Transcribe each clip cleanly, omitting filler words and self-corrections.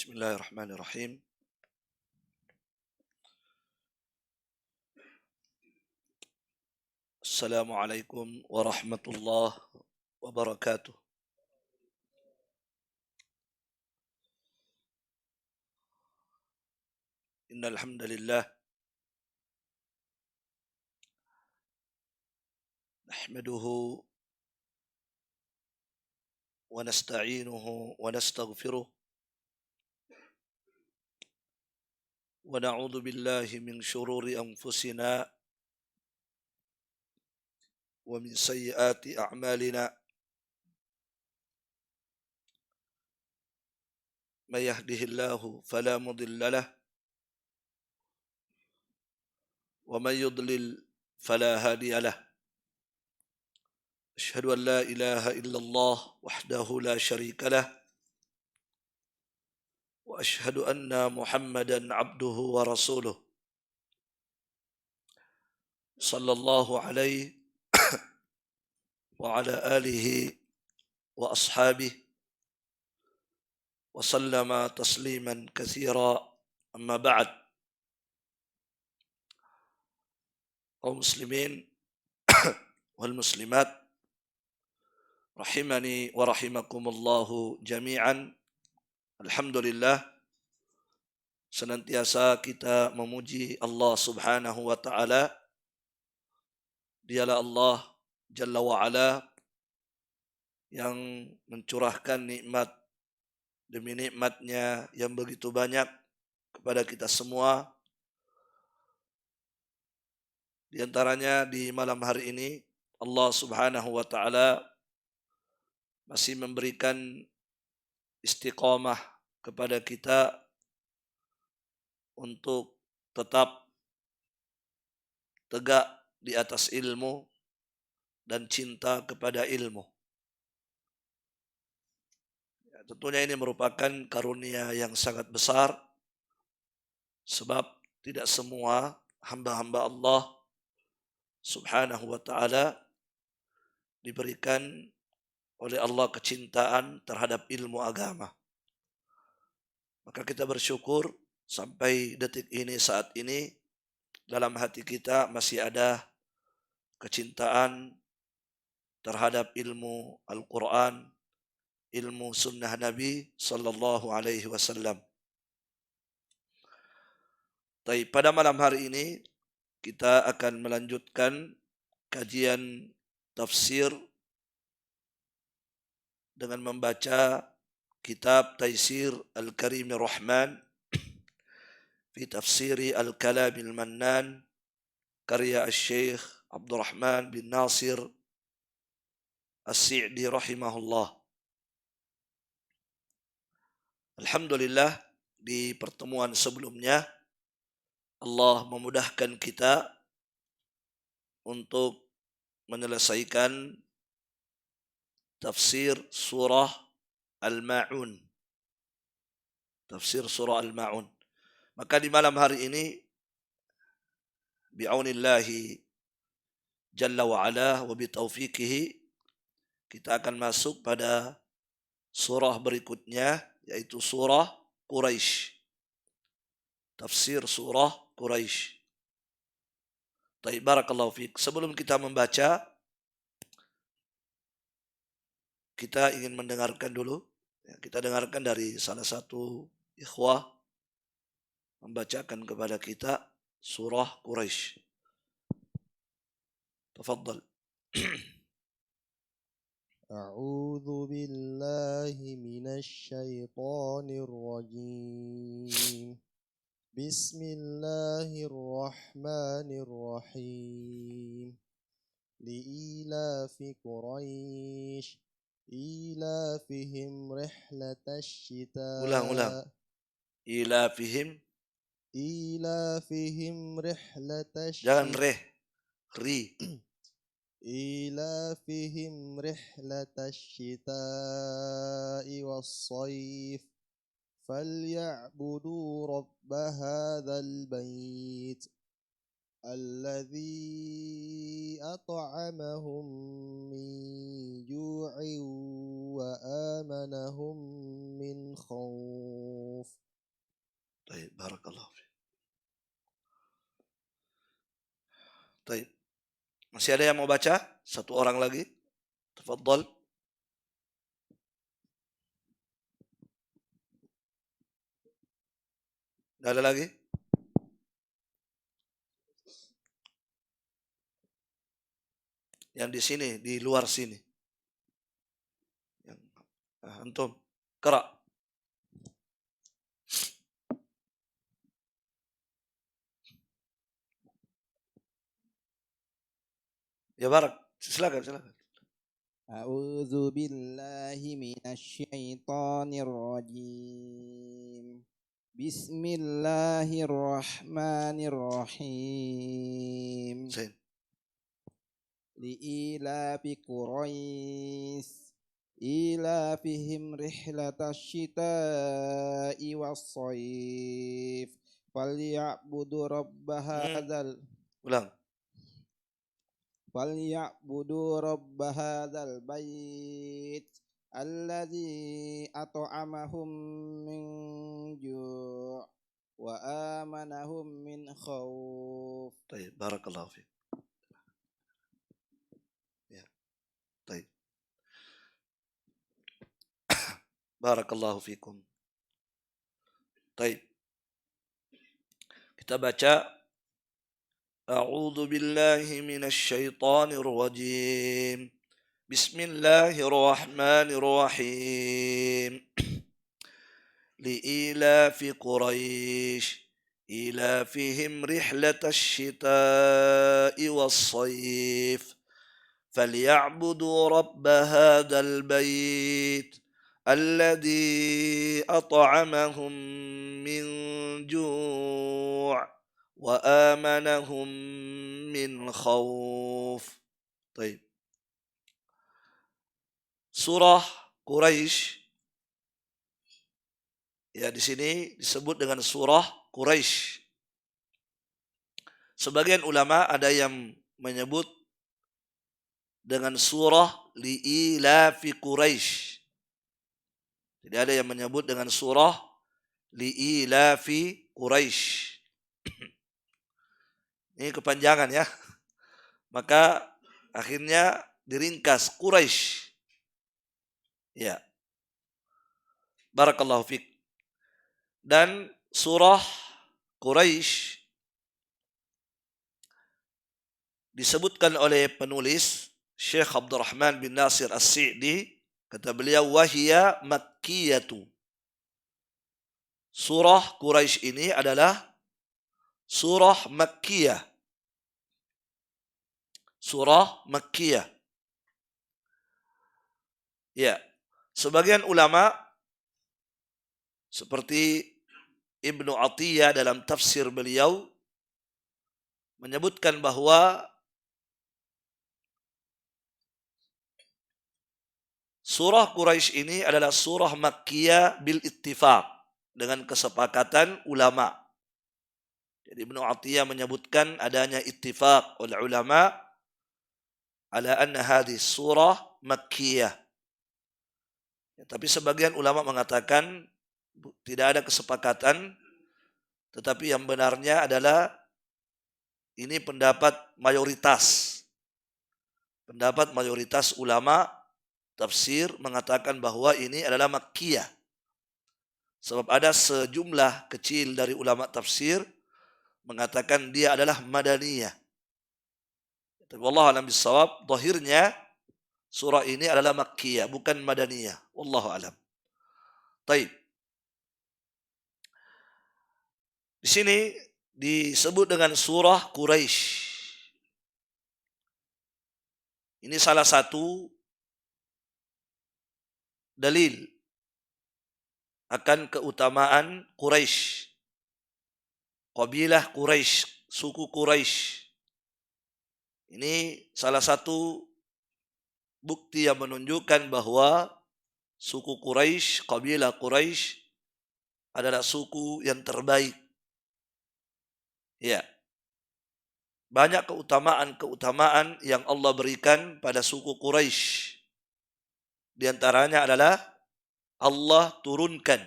Bismillahirrahmanirrahim. Assalamualaikum warahmatullahi wabarakatuh. Innal hamdalillah nahmaduhu wa nasta'inuhu wa nastaghfiruh wa na'udzu billahi min shururi anfusina wa min sayyiati a'malina. May yahdihillahu fala mudilla lahu wa may yudlil fala hadiya lahu. Asyhadu an la ilaha illallah wahdahu la syarika lahu wa asyhadu anna Muhammadan abduhu wa rasuluh. Sallallahu alaihi wa ala alihi wa ashabihi wa sallama tasliman katsira, amma ba'd. Kaum muslimin wal muslimat rahimani wa rahimakumullahu jami'an. Alhamdulillah, senantiasa kita memuji Allah Subhanahu wa taala. Dialah Allah Jalla wa ala yang mencurahkan nikmat demi nikmatnya yang begitu banyak kepada kita semua. Di antaranya di malam hari ini Allah Subhanahu wa taala masih memberikan istiqamah kepada kita untuk tetap tegak di atas ilmu dan cinta kepada ilmu. Ya, tentunya ini merupakan karunia yang sangat besar, sebab tidak semua hamba-hamba Allah Subhanahu wa taala diberikan oleh Allah kecintaan terhadap ilmu agama. Maka kita bersyukur sampai detik ini, saat ini, dalam hati kita masih ada kecintaan terhadap ilmu Al-Quran, ilmu sunnah Nabi Sallallahu Alaihi Wasallam. Tapi pada malam hari ini kita akan melanjutkan kajian tafsir dengan membaca kitab Taisir Al-Karimir Rahman fi Tafsiri Al-Kalamil Mannan, karya Syekh Abdurrahman bin Nasir As-Sa'di rahimahullah. Alhamdulillah, di pertemuan sebelumnya Allah memudahkan kita untuk menyelesaikan tafsir surah Al-Ma'un. Tafsir surah Al-Ma'un. Maka di malam hari ini bi'aunillahi jalla wa ala wa bitaufiqihi kita akan masuk pada surah berikutnya, yaitu surah Quraisy. Tafsir surah Quraisy. Baik, barakallahu fiik. Sebelum kita membaca, kita ingin mendengarkan dulu. Kita dengarkan dari salah satu ikhwah membacakan kepada kita surah Quraisy. Tafadhal. أعوذ بالله من الشيطان الرجيم بسم الله الرحمن الرحيم لإيلاف قريش إيلافهم رحلة الشتاء Ulang. إيلافهم رحلة Jangan الشتاء ri. إيلافهم رحلة الشتاء والصيف فليعبدوا رب هذا البيت الذي أطعمهم من جوع وآمنهم من خوف. Baik, barakallahu fiik. Baik. Masih ada yang mau baca? Satu orang lagi. Tafadhal. Enggak ada lagi? Yang di sini, di luar sini. Yang antum qira. Ya Barak, silakan, silakan. أعوذ بالله من الشيطان الرجيم بسم الله الرحمن الرحيم Zain. لإيلاف قريش إيلافهم رحلة الشتاء والصيف فليعبدوا رب Ulang. فليعبدوا رب هذا البيت الذي أطعمهم من جوع وآمنهم من خوف. Baik, barakallahu fiik. Ya. Baik. Barakallahu fiikum. Baik. Kita baca أعوذ بالله من الشيطان الرجيم بسم الله الرحمن الرحيم لإيلاف قريش إيلافهم رحلة الشتاء والصيف فليعبدوا رب هذا البيت الذي أطعمهم من جوع وآمنهم من خوف. طيب. Surah Quraisy ya di sini disebut dengan surah Quraisy. Sebagian ulama ada yang menyebut dengan surah li'ilafi Quraisy. Jadi ada yang menyebut dengan surah li'ilafi Quraisy. Ini kepanjangan ya. Maka akhirnya diringkas Quraisy. Ya. Barakallahu fiik. Dan surah Quraisy disebutkan oleh penulis Syekh Abdurrahman bin Nasir As-Sa'di, kata beliau wahia makkiyatu. Surah Quraisy ini adalah surah Makkiyah. Surah Makkiyah. Ya, sebagian ulama seperti Ibnu Atiyah dalam tafsir beliau menyebutkan bahwa surah Quraisy ini adalah surah Makkiyah bil ittifaq, dengan kesepakatan ulama. Jadi Ibnu Atiyah menyebutkan adanya ittifaq oleh ulama ala anna hadhihi surah Makkiyah. Ya, tapi sebagian ulama mengatakan tidak ada kesepakatan, tetapi yang benarnya adalah ini pendapat mayoritas. Pendapat mayoritas ulama tafsir mengatakan bahwa ini adalah Makkiyah. Sebab ada sejumlah kecil dari ulama tafsir mengatakan dia adalah Madaniyah. Tapi wallahu a'lam bissawab, zahirnya surah ini adalah Makkiyah, bukan Madaniyah. Wallahu a'lam. Taib. Di sini disebut dengan surah Quraisy. Ini salah satu dalil akan keutamaan Quraisy. Qabilah Quraisy, suku Quraisy. Ini salah satu bukti yang menunjukkan bahwa suku Quraisy, kabilah Quraisy adalah suku yang terbaik. Ya. banyak keutamaan-keutamaan yang Allah berikan pada suku Quraisy. Di antaranya adalah Allah turunkan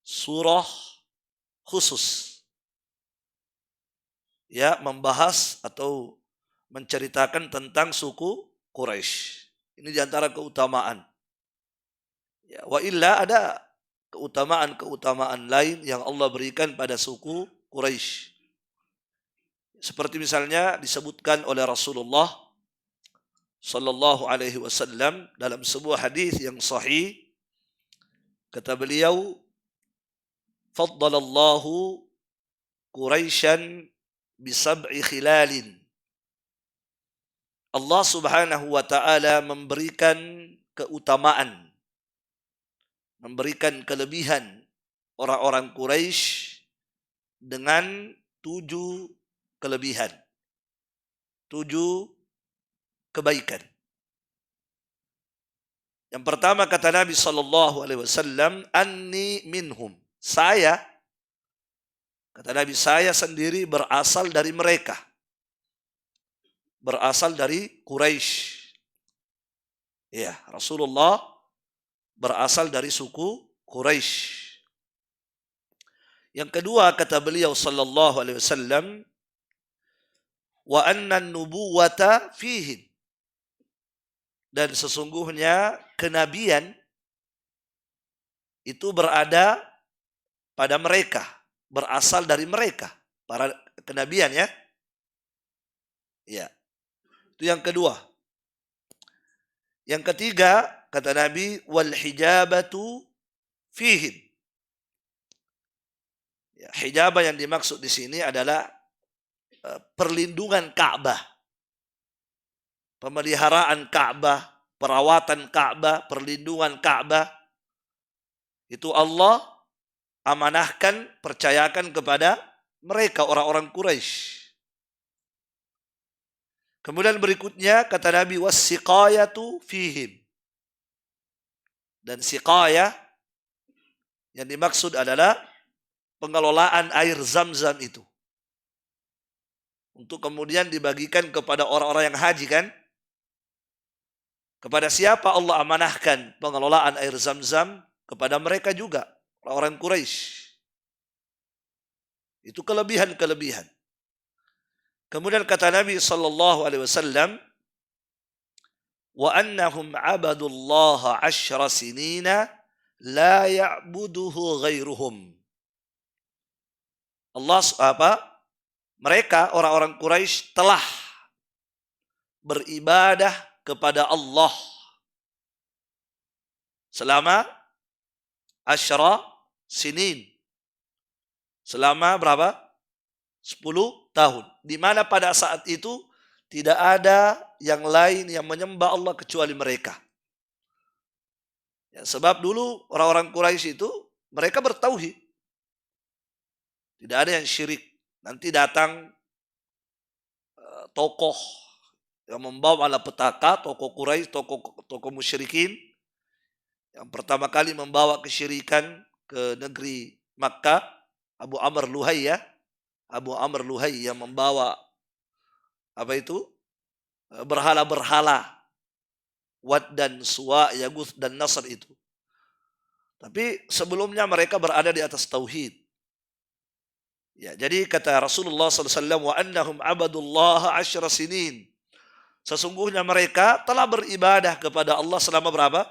surah khusus ya membahas atau menceritakan tentang suku Quraisy. Ini di antara keutamaan. Ya, wa illa ada keutamaan-keutamaan lain yang Allah berikan pada suku Quraisy. Seperti misalnya disebutkan oleh Rasulullah sallallahu alaihi wasallam dalam sebuah hadis yang sahih, kata beliau, "Faddalallahu Quraisyan bisab'i khilalin." Allah Subhanahu wa taala memberikan keutamaan, memberikan kelebihan orang-orang Quraisy dengan 7 kelebihan, 7 kebaikan. Yang pertama kata Nabi sallallahu alaihi wasallam, "Anni minhum." Saya, kata Nabi, saya sendiri berasal dari mereka. Berasal dari Quraisy. Ya, Rasulullah berasal dari suku Quraisy. Yang kedua kata beliau sallallahu alaihi wasallam, "Wa anna an-nubuwata fihim." Dan sesungguhnya kenabian itu berada pada mereka, berasal dari mereka, para kenabian ya. Ya. Itu yang kedua. Yang ketiga kata Nabi, "Wal hijabatu fihim." Ya, hijabah yang dimaksud di sini adalah perlindungan Ka'bah. Pemeliharaan Ka'bah, perawatan Ka'bah, perlindungan Ka'bah. Itu Allah amanahkan, percayakan kepada mereka orang-orang Quraisy. Kemudian berikutnya kata Nabi, "Was-siqayatu fihim." Dan siqayah yang dimaksud adalah pengelolaan air Zam-Zam itu. Untuk kemudian dibagikan kepada orang-orang yang haji kan? Kepada siapa Allah amanahkan pengelolaan air Zam-Zam? Kepada mereka juga, orang-orang Quraisy. Itu kelebihan-kelebihan. Kemudian kata Nabi sallallahu alaihi wasallam, "Wa annahum 'abadullaha 10 sinina la ya'buduhu ghairuhum." Mereka orang-orang Quraisy telah beribadah kepada Allah selama 10 sinin. Selama berapa? 10 tahun. Di mana pada saat itu tidak ada yang lain yang menyembah Allah kecuali mereka. Ya, sebab dulu orang-orang Quraisy itu mereka bertauhid. Tidak ada yang syirik. Nanti datang tokoh yang membawa malapetaka, tokoh Quraisy, tokoh musyrikin, yang pertama kali membawa kesyirikan ke negeri Makkah, Abu Amr Luhai ya. Abu Amr Luhai yang membawa berhala-berhala, Wad dan Suwa, Yaguth dan Nasr itu. Tapi sebelumnya mereka berada di atas tauhid. Ya, jadi kata Rasulullah SAW, "Wa annahum abadullah 10 sinin." Sesungguhnya mereka telah beribadah kepada Allah selama berapa?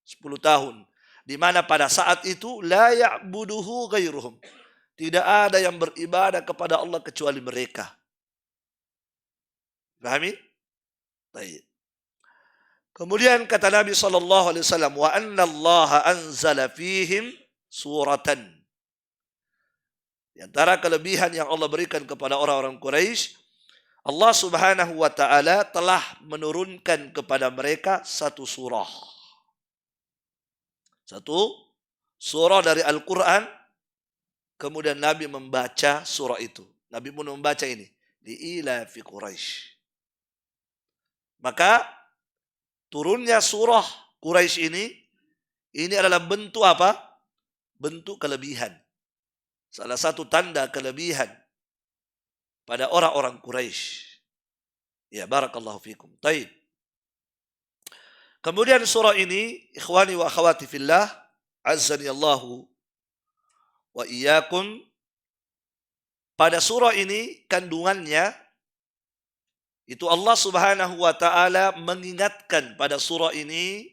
10 tahun. Di mana pada saat itu la ya'buduhu ghairuhum. Tidak ada yang beribadah kepada Allah kecuali mereka. Pahami? Baik. Kemudian kata Nabi sallallahu alaihi wasallam, "Wa anna Allah anzala fihim suratan." Di antara kelebihan yang Allah berikan kepada orang-orang Quraisy, Allah Subhanahu wa taala telah menurunkan kepada mereka satu surah. Satu surah dari Al-Qur'an, kemudian Nabi membaca surah itu. Nabi pun membaca ini, "Liila fi Quraisy." Maka turunnya surah Quraisy ini adalah bentuk apa? Bentuk kelebihan. Salah satu tanda kelebihan pada orang-orang Quraisy. Ya, barakallahu fikum. Taib. Kemudian surah ini, ikhwani wa akhwati fillah, azzani Allahu wa iyyakum. Pada surah ini kandungannya itu Allah Subhanahu wa taala mengingatkan pada surah ini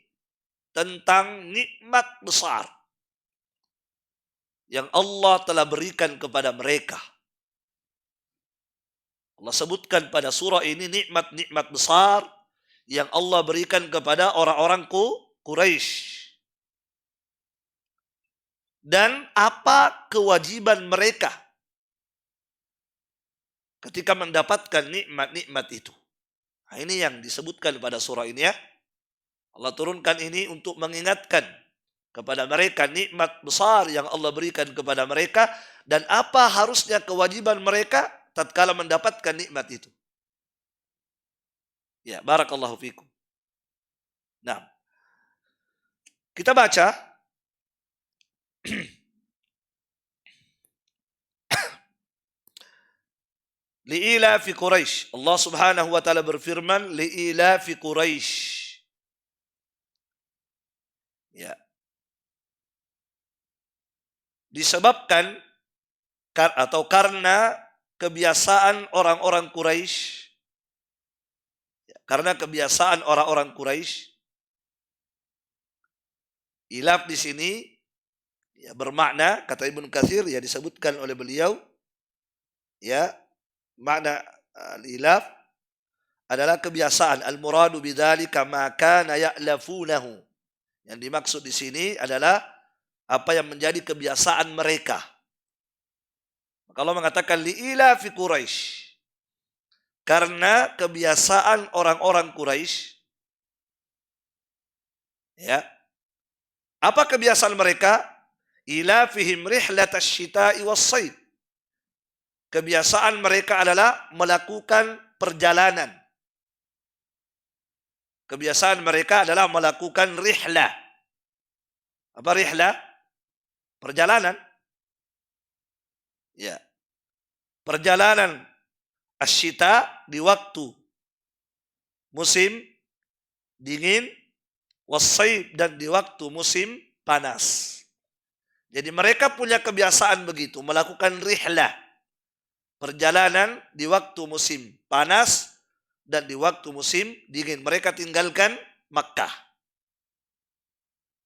tentang nikmat besar yang Allah telah berikan kepada mereka. Allah sebutkan pada surah ini nikmat-nikmat besar yang Allah berikan kepada orang-orang Quraisy. Dan apa kewajiban mereka ketika mendapatkan nikmat-nikmat itu. Nah, ini yang disebutkan pada surah ini ya. Allah turunkan ini untuk mengingatkan kepada mereka nikmat besar yang Allah berikan kepada mereka dan apa harusnya kewajiban mereka tatkala mendapatkan nikmat itu. Ya, barakallahu fikum. Nah, kita baca li'ilafi Quraisy. Allah Subhanahu wa taala berfirman li'ilafi Quraisy. Ya. Disebabkan atau karena kebiasaan orang-orang Quraisy. Karena kebiasaan orang-orang Quraisy. Ilaf di sini ya, bermakna, kata Ibnu Katsir, ya disebutkan oleh beliau, ya makna ilaf adalah kebiasaan. Al-muradu bidzalika ma kana ya'lafunahu. Yang dimaksud di sini adalah apa yang menjadi kebiasaan mereka. Kalau mengatakan li'ilafi Quraisy, karena kebiasaan orang-orang Quraisy, ya. Apa kebiasaan mereka? Ilafihim rihlatasy syita'i was-shaid. Kebiasaan mereka adalah melakukan perjalanan. Kebiasaan mereka adalah melakukan rihlah. Apa rihlah? Perjalanan. Ya. Perjalanan asyita di waktu musim dingin, was-shaib dan di waktu musim panas. Jadi mereka punya kebiasaan begitu, melakukan rihlah. Perjalanan di waktu musim panas dan di waktu musim dingin. Mereka tinggalkan Makkah.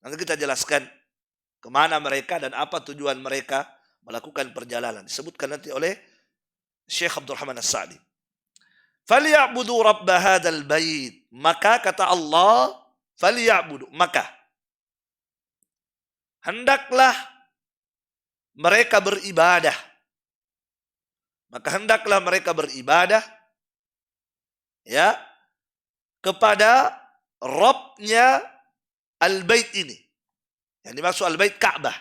Nanti kita jelaskan kemana mereka dan apa tujuan mereka melakukan perjalanan. Disebutkan nanti oleh Syekh Abdul Rahman As-Sa'di. فَلْيَعْبُدُوا رَبَّ هَذَا الْبَيْتِ. Maka kata Allah, فَلْيَعْبُدُوا. Maka hendaklah mereka beribadah. Maka hendaklah mereka beribadah ya kepada Rabbnya Al-Bait ini. Yang dimaksud Al-Bait Ka'bah.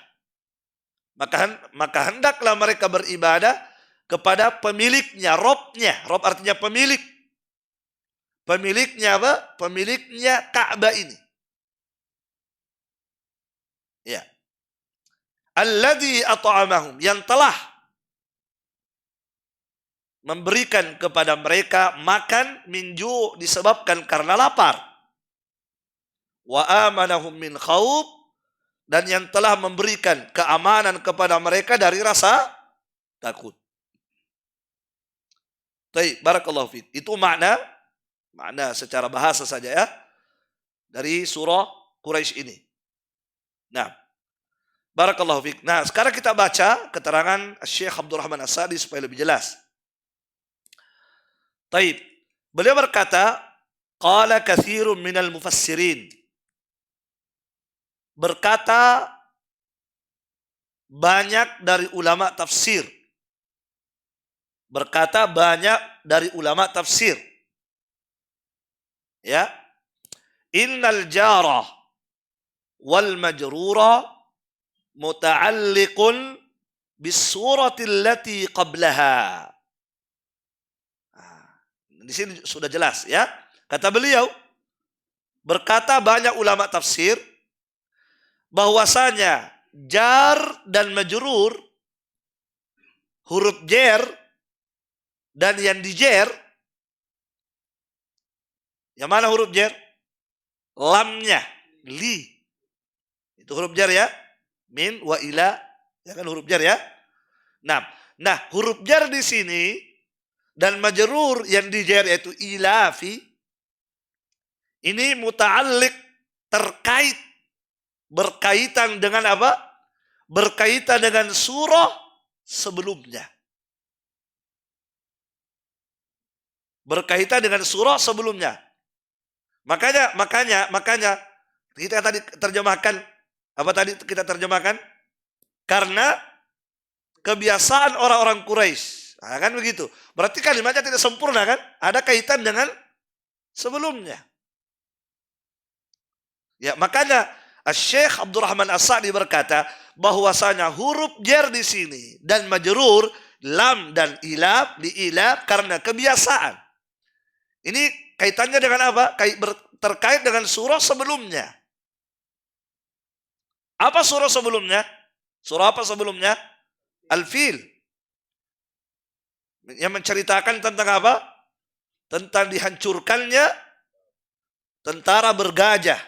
Maka hendaklah mereka beribadah kepada pemiliknya, Rabbnya. Rabb artinya pemilik. Pemiliknya apa? Pemiliknya Ka'bah ini. Ya. Alladzi at'amahum, yang telah memberikan kepada mereka makan minju disebabkan karena lapar. Wa amanahum min khauf, dan yang telah memberikan keamanan kepada mereka dari rasa takut. Baik, barakallahu fiik. Itu makna secara bahasa saja ya dari surah Quraisy ini. Nah, barakallahu fiik. Nah, sekarang kita baca keterangan Syekh Abdul Rahman As-Sa'di supaya lebih jelas. Taib. Beliau berkata, qala katsirun minal mufassirin. Berkata banyak dari ulama tafsir. Berkata banyak dari ulama tafsir. Ya. Innal jara wal majrura muta'alliqun bis surati allati qablaha. Di sini sudah jelas ya. Kata beliau, berkata banyak ulama tafsir bahwasanya jar dan majrur, huruf jar Dan yang dijer, yang mana huruf jer? Lamnya, li. Itu huruf jar ya. Min wa ila, ya kan huruf jar ya. Nah, huruf jar di sini dan majrur yang dijer yaitu ilafi, ini muta'alliq, terkait, berkaitan dengan apa? Berkaitan dengan surah sebelumnya. Berkaitan dengan surah sebelumnya. Makanya kita tadi terjemahkan, apa tadi kita terjemahkan? Karena kebiasaan orang-orang Quraisy. Nah, kan begitu. Berarti kalimatnya tidak sempurna kan? Ada kaitan dengan sebelumnya. Ya, makanya Syekh Abdurrahman As-Sa'di berkata bahwasanya huruf jar di sini dan majrur lam dan ilaf diilaf karena kebiasaan. Ini kaitannya dengan apa? Terkait dengan surah sebelumnya. Apa surah sebelumnya? Surah apa sebelumnya? Al-Fil. Yang menceritakan tentang apa? Tentang dihancurkannya tentara bergajah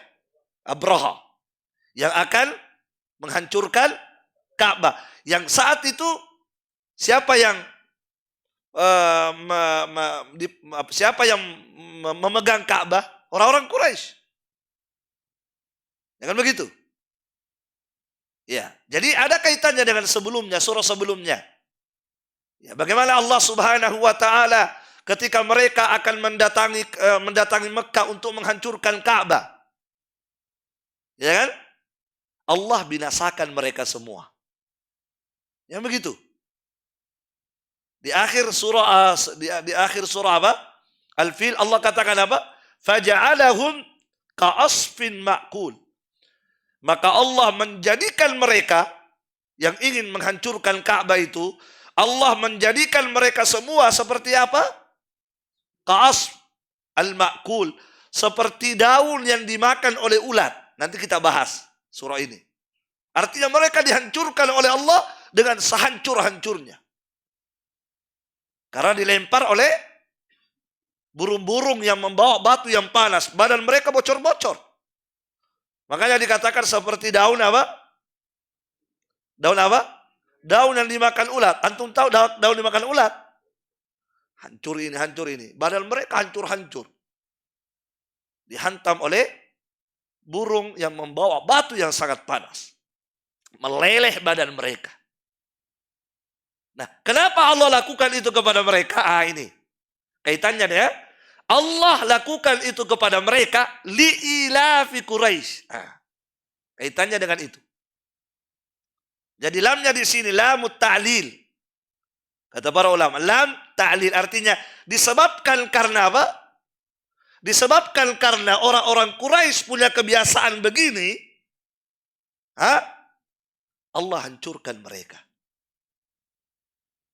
Abraha yang akan menghancurkan Ka'bah. Yang saat itu siapa yang memegang Ka'bah? Orang-orang Quraisy. Ya kan begitu? Ya, jadi ada kaitannya dengan sebelumnya, surah sebelumnya. Ya, bagaimana Allah Subhanahu wa taala ketika mereka akan mendatangi Mekah untuk menghancurkan Ka'bah. Ya kan? Allah binasakan mereka semua. Yang begitu. Di akhir surah apa? Al-Fil, Allah katakan apa? Faja'alahum ka'asfin ma'kul. Maka Allah menjadikan mereka yang ingin menghancurkan Ka'bah itu, Allah menjadikan mereka semua seperti apa? Ka'asf al-ma'kul. Seperti daun yang dimakan oleh ulat. Nanti kita bahas surah ini. Artinya mereka dihancurkan oleh Allah dengan sehancur-hancurnya. Karena dilempar oleh burung-burung yang membawa batu yang panas. Badan mereka bocor-bocor. Makanya dikatakan seperti daun apa? Daun apa? Daun yang dimakan ulat. Antum tahu daun dimakan ulat? Hancur ini. Badan mereka hancur-hancur. Dihantam oleh burung yang membawa batu yang sangat panas. Meleleh badan mereka. Nah, kenapa Allah lakukan itu kepada mereka? Ini kaitannya ya. Allah lakukan itu kepada mereka li'ilafi Quraisy. Kaitannya dengan itu. Jadi lamnya di sini lamut ta'lil. Kata para ulama, lam ta'lil artinya disebabkan karena apa? Disebabkan karena orang-orang Quraisy punya kebiasaan begini, Allah hancurkan mereka.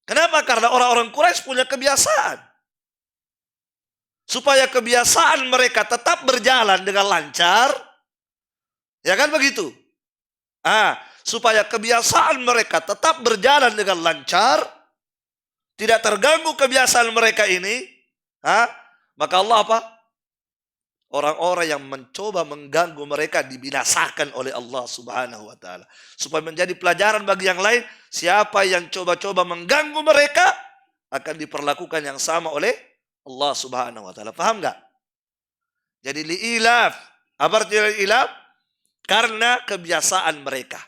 Kenapa? Karena orang-orang Quraisy punya kebiasaan. Supaya kebiasaan mereka tetap berjalan dengan lancar. Ya kan begitu? Supaya kebiasaan mereka tetap berjalan dengan lancar. Tidak terganggu kebiasaan mereka ini. Maka Allah apa? Orang-orang yang mencoba mengganggu mereka dibinasakan oleh Allah Subhanahu wa taala. Supaya menjadi pelajaran bagi yang lain, siapa yang coba-coba mengganggu mereka akan diperlakukan yang sama oleh Allah Subhanahu wa taala. Paham enggak? Jadi li'ilaf. Apa artinya li'ilaf? Karena kebiasaan mereka.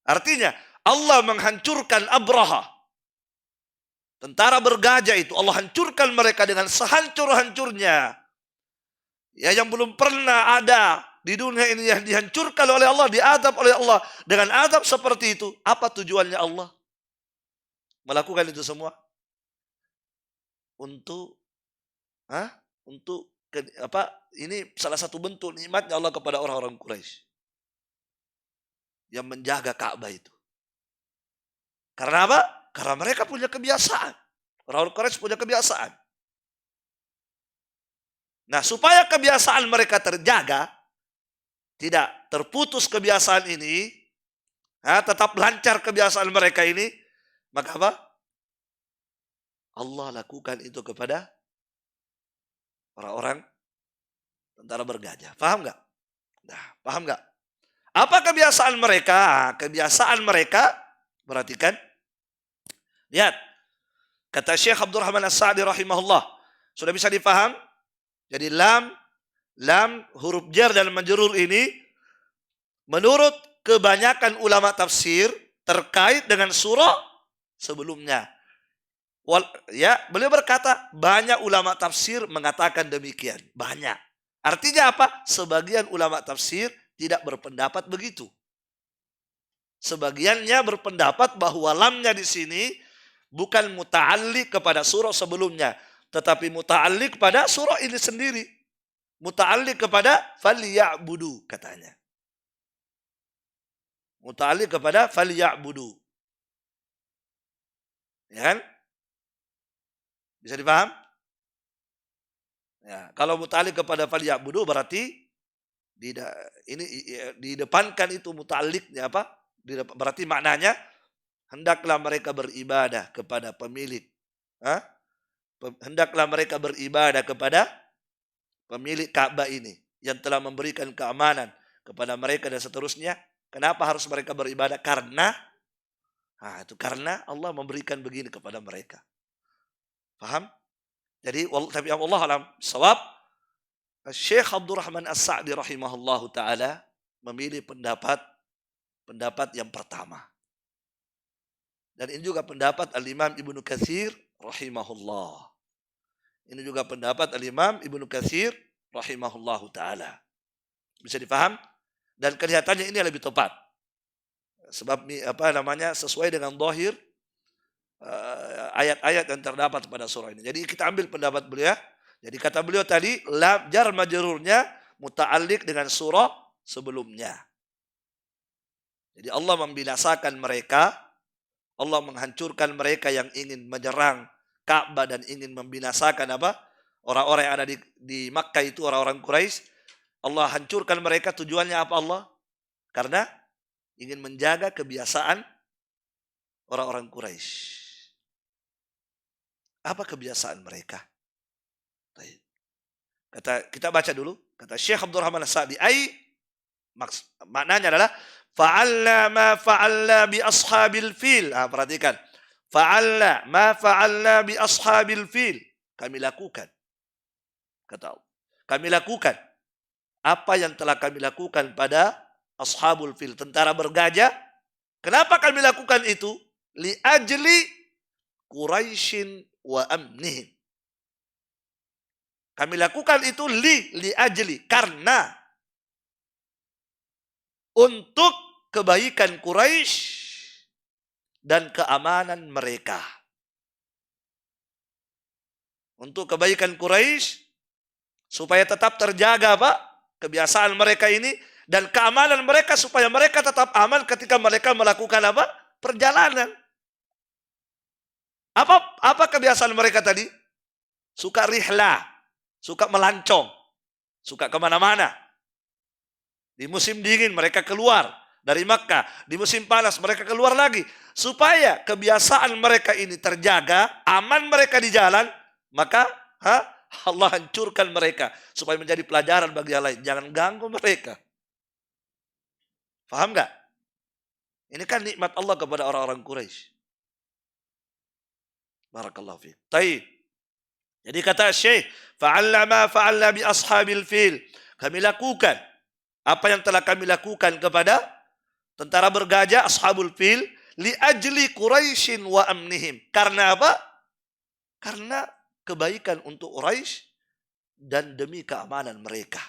Artinya Allah menghancurkan Abraha. Tentara bergajah itu Allah hancurkan mereka dengan sehancur-hancurnya. Ya, yang belum pernah ada di dunia ini yang dihancurkan oleh Allah, diadab oleh Allah dengan adab seperti itu. Apa tujuannya Allah melakukan itu semua? Untuk ini salah satu bentuk nikmatnya Allah kepada orang-orang Quraisy yang menjaga Ka'bah itu. Karena apa? Karena mereka punya kebiasaan. Orang-orang Quraisy punya kebiasaan. Nah, supaya kebiasaan mereka terjaga, tidak terputus kebiasaan ini, tetap lancar kebiasaan mereka ini, maka apa? Allah lakukan itu kepada orang-orang tentara bergajah. Paham nggak? Nah, paham nggak? Apa kebiasaan mereka? Kebiasaan mereka, perhatikan. Lihat, kata Syekh Abdurrahman As-Sa'di rahimahullah. Sudah bisa dipaham? Jadi lam huruf jar dan majrur ini menurut kebanyakan ulama tafsir terkait dengan surah sebelumnya. Beliau berkata, banyak ulama tafsir mengatakan demikian. Banyak. Artinya apa? Sebagian ulama tafsir tidak berpendapat begitu. Sebagiannya berpendapat bahwa lamnya di sini bukan muta'alliq kepada surah sebelumnya, tetapi muta'alliq kepada surah ini sendiri. Muta'alliq kepada falyabudu katanya. Muta'alliq kepada falyabudu. Ya kan? Bisa dipaham? Ya, kalau muta'alliq kepada falyabudu berarti ini didepankan itu muta'alliqnya apa? Berarti maknanya hendaklah mereka beribadah kepada pemilik. Hendaklah mereka beribadah kepada pemilik Ka'bah ini yang telah memberikan keamanan kepada mereka dan seterusnya. Kenapa harus mereka beribadah? Karena Allah memberikan begini kepada mereka. Paham? Jadi tapi Allah alam sawab, Syekh Abdurrahman As-Sa'di rahimahullahu taala memilih pendapat yang pertama. Dan ini juga pendapat Al-Imam Ibnu Katsir rahimahullah. Ini juga pendapat Al-Imam Ibnu Katsir rahimahullahu taala. Bisa dipaham? Dan kelihatannya ini lebih tepat. Sebab sesuai dengan zahir ayat-ayat yang terdapat pada surah ini. Jadi kita ambil pendapat beliau. Jadi kata beliau tadi, lam jar majrurnya muta'alliq dengan surah sebelumnya. Jadi Allah membinasakan mereka, Allah menghancurkan mereka yang ingin menyerang Ka'bah dan ingin membinasakan orang-orang yang ada di Makkah itu, orang-orang Quraisy. Allah hancurkan mereka, tujuannya apa Allah? Karena ingin menjaga kebiasaan orang-orang Quraisy. Apa kebiasaan mereka? Kita baca dulu. Kata Syekh Abdurrahman As-Sa'di, maknanya adalah fa'alna ma fa'alna bi ashabil fil. Perhatikan. Fa'alna ma fa'alna bi ashabil fil. Kami lakukan. Kata Allah. Kami lakukan apa yang telah kami lakukan pada ashabul fil, tentara bergajah. Kenapa kami lakukan itu? Li ajli Quraisyin wa amnihim. Kami lakukan itu li ajli, karena untuk kebaikan Quraisy dan keamanan mereka. Untuk kebaikan Quraisy supaya tetap terjaga kebiasaan mereka ini dan keamanan mereka, supaya mereka tetap aman ketika mereka melakukan perjalanan. Apa kebiasaan mereka tadi? Suka rihlah, suka melancong, suka kemana-mana. Di musim dingin mereka keluar dari Makkah, di musim panas mereka keluar lagi. Supaya kebiasaan mereka ini terjaga, aman mereka di jalan, maka Allah hancurkan mereka supaya menjadi pelajaran bagi yang lain. Jangan ganggu mereka. Paham nggak? Ini kan nikmat Allah kepada orang-orang Quraisy. Barakallahu fiik. Taib. Jadi kata Syekh, fa'alna ma fa'alna bi ashabil fil. Kami lakukan apa yang telah kami lakukan kepada tentara bergajah ashabul fil li ajli Quraisyin wa amnihim. Karena apa? Karena kebaikan untuk Quraisy dan demi keamanan mereka.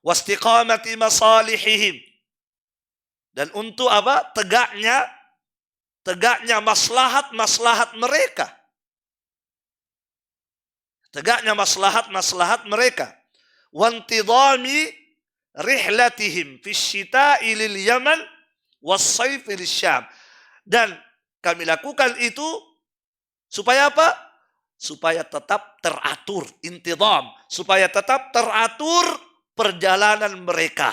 Wastiqamati masalihihim. Dan untuk tegaknya maslahat mereka. Tegaknya maslahat mereka. Wantidami rihlatihim fi syita'i lil Yaman was sayfi lil Syam. Dan kami lakukan itu supaya apa? Supaya tetap teratur, intidam, supaya tetap teratur perjalanan mereka.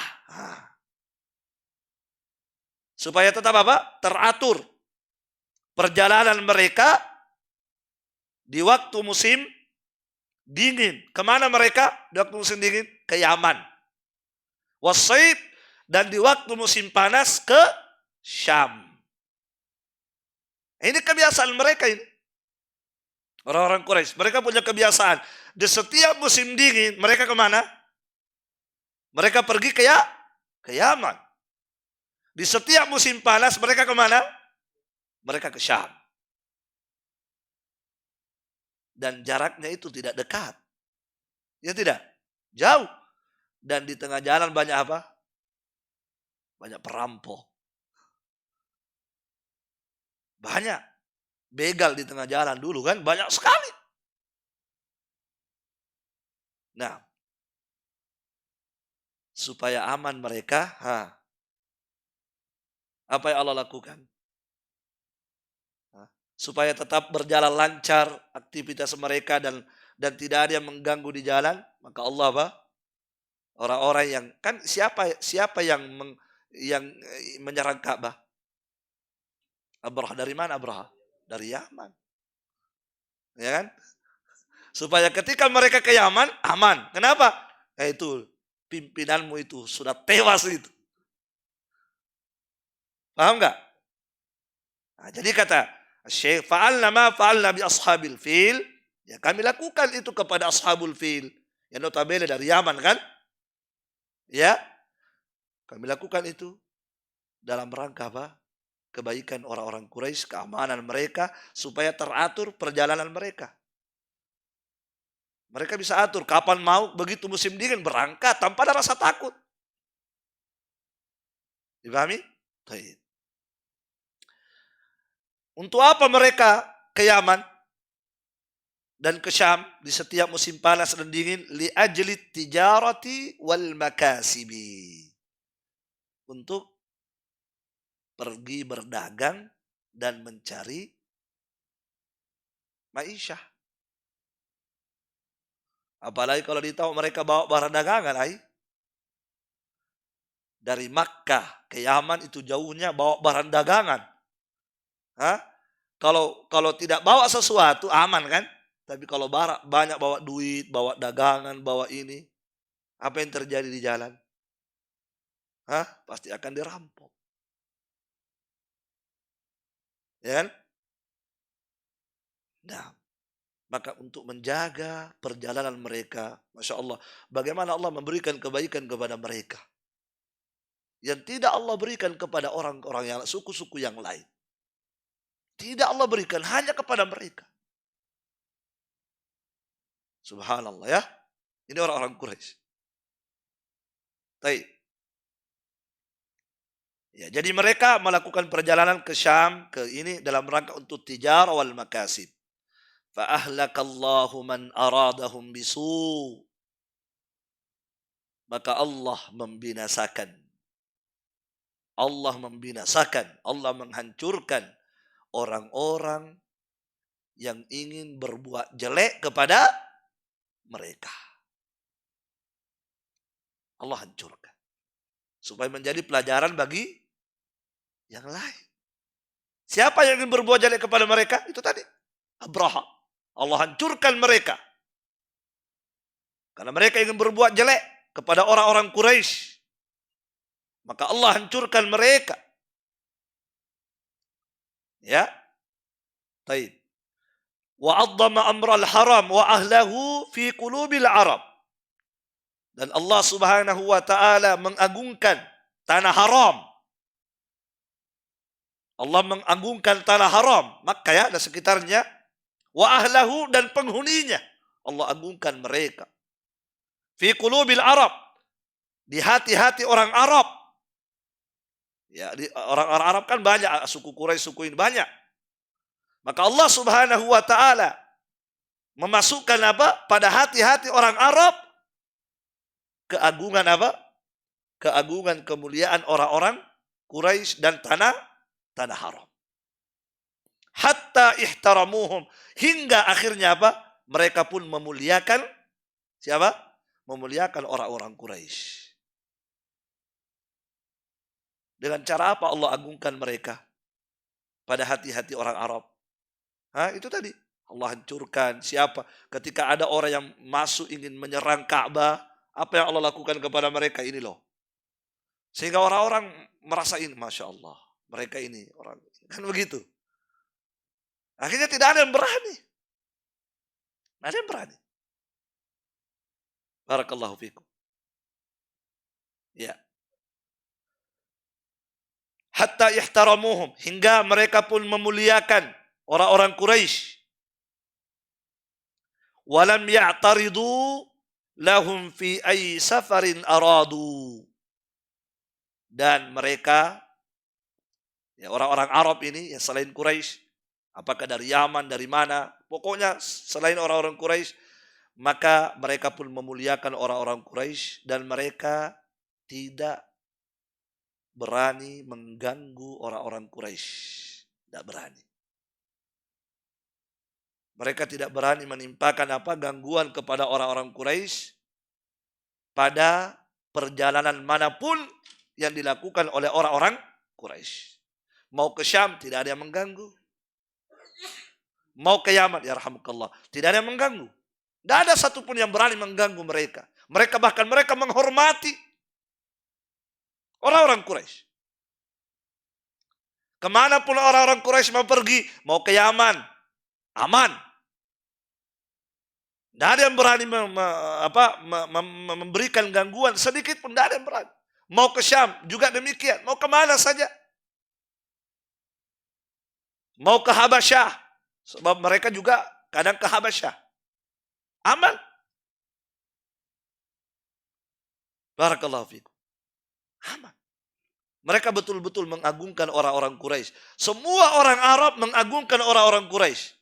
Supaya tetap teratur perjalanan mereka di waktu musim dingin. Kemana mereka di waktu musim dingin? Ke Yaman. Wasaib, dan di waktu musim panas ke Syam. Ini kebiasaan mereka ini. Orang-orang Quraisy, mereka punya kebiasaan. Di setiap musim dingin, mereka kemana? Mereka pergi ke Yaman. Di setiap musim panas, mereka kemana? Mereka ke Syam. Dan jaraknya itu tidak dekat. Ya tidak? Jauh. Dan di tengah jalan banyak apa? Banyak perampok. Banyak. Begal di tengah jalan dulu kan. Banyak sekali. Nah. Supaya aman mereka. Apa yang Allah lakukan? Supaya tetap berjalan lancar aktivitas mereka dan tidak ada yang mengganggu di jalan. Maka Allah apa? Orang-orang yang kan siapa yang menyerang Ka'bah? Abraha dari mana Abraha? Dari Yaman. Ya kan? Supaya ketika mereka ke Yaman aman. Kenapa? Itu pimpinanmu itu sudah tewas itu. Paham enggak? Nah, jadi kata Syekh, fa'alna ma fa'alna bi ashabil fil. Ya, kami lakukan itu kepada ashabul fil. Yang notabene dari Yaman kan? Ya, kami lakukan itu dalam rangka apa? Kebaikan orang-orang Quraisy, keamanan mereka, supaya teratur perjalanan mereka. Mereka bisa atur kapan mau, begitu musim dingin berangkat tanpa ada rasa takut. Dipahami? Baik. Untuk apa mereka ke Yaman dan ke Syam di setiap musim panas dan dingin? Li ajli tijarati wal makasibi. Untuk pergi berdagang dan mencari ma'isyah. Apalagi kalau ditahu mereka bawa barang dagangan, dari Makkah ke Yaman itu jauhnya bawa barang dagangan. Kalau tidak bawa sesuatu aman kan? Tapi kalau banyak bawa duit, bawa dagangan, bawa ini, apa yang terjadi di jalan? Pasti akan dirampok. Ya kan? Nah, maka untuk menjaga perjalanan mereka, Masya Allah, bagaimana Allah memberikan kebaikan kepada mereka. Yang tidak Allah berikan kepada orang-orang yang suku-suku yang lain. Tidak Allah berikan hanya kepada mereka. Subhanallah ya. Ini orang-orang Quraisy. Baik. Ya, jadi mereka melakukan perjalanan ke Syam, ke ini dalam rangka untuk tijar wal makasib. Fa ahlakallahu man aradahum bisu. Maka Allah membinasakan. Allah menghancurkan orang-orang yang ingin berbuat jelek kepada mereka. Allah hancurkan. Supaya menjadi pelajaran bagi yang lain. Siapa yang ingin berbuat jelek kepada mereka? Itu tadi. Abraha. Allah hancurkan mereka. Karena mereka ingin berbuat jelek kepada orang-orang Quraisy. Maka Allah hancurkan mereka. Ya. Baik. Wa 'azzama amral haram wa ahlahu fi qulubil arab. Dan Allah Subhanahu wa taala mengagungkan tanah haram. Allah mengagungkan tanah haram, Makkah ya dan sekitarnya, wa ahlahu dan penghuninya. Allah agungkan mereka. Fi qulubil arab. Di hati-hati orang Arab. Ya, orang Arab kan banyak, suku Quraisy, suku ini banyak. Maka Allah Subhanahu wa taala memasukkan apa? Pada hati-hati orang Arab keagungan apa? Keagungan kemuliaan orang-orang Quraisy dan tanah haram. Hatta ihtaramuhum, hingga akhirnya apa? Mereka pun memuliakan siapa? Memuliakan orang-orang Quraisy. Dengan cara apa Allah agungkan mereka? pada hati-hati orang Arab. Itu tadi. Allah hancurkan siapa. Ketika ada orang yang masuk ingin menyerang Ka'bah, apa yang Allah lakukan kepada mereka ini loh. Sehingga orang-orang merasa ini, Masya Allah. Mereka ini orang. Kan begitu. Akhirnya tidak ada yang berani. Tidak ada yang berani. Barakallahu fikum. Ya. Hatta ihtaramuhum. Hingga mereka pun memuliakan orang-orang Quraisy. Walam ya'taridu lahum fi ay safarin aradu. Dan mereka, ya orang-orang Arab ini, ya selain Quraisy, apakah dari Yaman, dari mana, pokoknya selain orang-orang Quraisy, maka mereka pun memuliakan orang-orang Quraisy dan mereka tidak berani mengganggu orang-orang Quraisy. Tidak berani. Mereka tidak berani menimpakan gangguan kepada orang-orang Quraisy pada perjalanan manapun yang dilakukan oleh orang-orang Quraisy. Mau ke Syam tidak ada yang mengganggu. Mau ke Yaman, ya rahmukallah, tidak ada yang mengganggu. Tidak ada satupun yang berani mengganggu mereka. Mereka bahkan menghormati orang-orang Quraisy. Kemanapun orang-orang Quraisy mau pergi, mau ke Yaman, aman. Tidak ada yang berani memberikan gangguan sedikit pun, tidak ada yang berani. Mau ke Syam juga demikian, mau kemana saja. Mau ke Habasyah, sebab mereka juga kadang ke Habasyah. Aman. Barakallahu fikum. Aman. Mereka betul-betul mengagungkan orang-orang Quraisy. Semua orang Arab mengagungkan orang-orang Quraisy.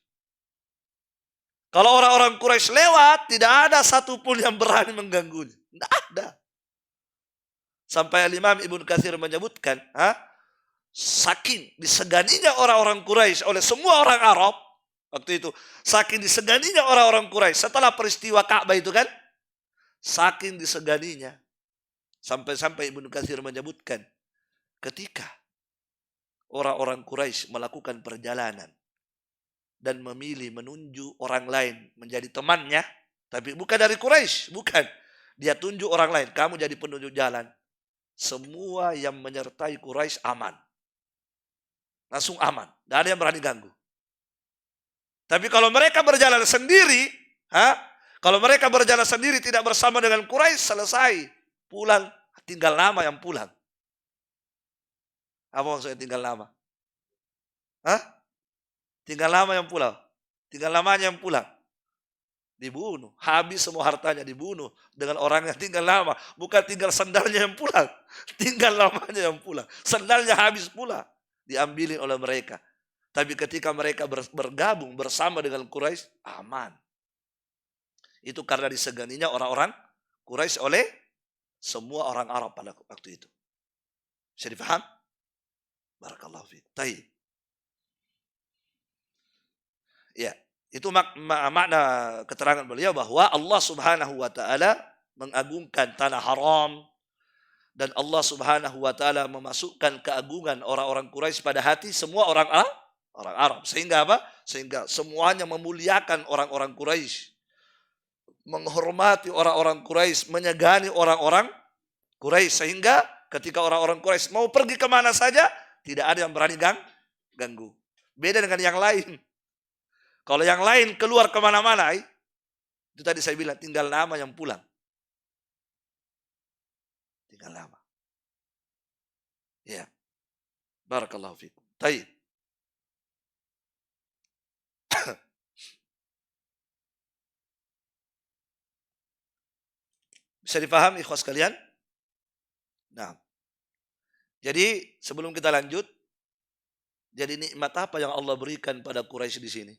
Kalau orang-orang Quraisy lewat, tidak ada satupun yang berani mengganggunya. Tidak ada. Sampai Imam Ibnu Katsir menyebutkan, saking diseganinya orang-orang Quraisy oleh semua orang Arab, waktu itu, saking diseganinya orang-orang Quraisy setelah peristiwa Ka'bah itu kan, saking diseganinya, sampai-sampai Ibnu Katsir menyebutkan, ketika orang-orang Quraisy melakukan perjalanan dan memilih menunjuk orang lain menjadi temannya, tapi bukan dari Quraisy, bukan. Dia tunjuk orang lain, kamu jadi penunjuk jalan. Semua yang menyertai Quraisy aman. Langsung aman. Tidak ada yang berani ganggu. Tapi kalau mereka berjalan sendiri, kalau mereka berjalan sendiri tidak bersama dengan Quraisy, selesai. Pulang, tinggal nama yang pulang. Apa maksudnya tinggal nama? Tinggal nama yang pulang. Tinggal namanya yang pulang. Dibunuh. Habis semua hartanya dibunuh. Dengan orang yang tinggal lama. Bukan tinggal sandalnya yang pulang. Tinggal namanya yang pulang. Sandalnya habis pula. Diambilin oleh mereka. Tapi ketika mereka bergabung bersama dengan Quraisy, aman. Itu karena diseganinya orang-orang Quraisy oleh semua orang Arab pada waktu itu. Bisa difaham? Barakallahu fiik. Taib. Ya. Itu makna keterangan beliau bahwa Allah Subhanahu wa taala mengagungkan tanah haram dan Allah Subhanahu wa taala memasukkan keagungan orang-orang Quraisy pada hati semua orang Arab. Sehingga apa? Sehingga semuanya memuliakan orang-orang Quraisy, menghormati orang-orang Quraisy, menyegani orang-orang Quraisy, sehingga ketika orang-orang Quraisy mau pergi kemana saja tidak ada yang berani ganggu. Beda dengan yang lain. Kalau yang lain keluar kemana-mana, itu tadi saya bilang tinggal nama yang pulang. Tinggal nama. Ya. Barakallahu fikum. Taib. Bisa dipahami ikhwas kalian? Nah. Jadi sebelum kita lanjut, jadi nikmat apa yang Allah berikan pada Quraisy di sini?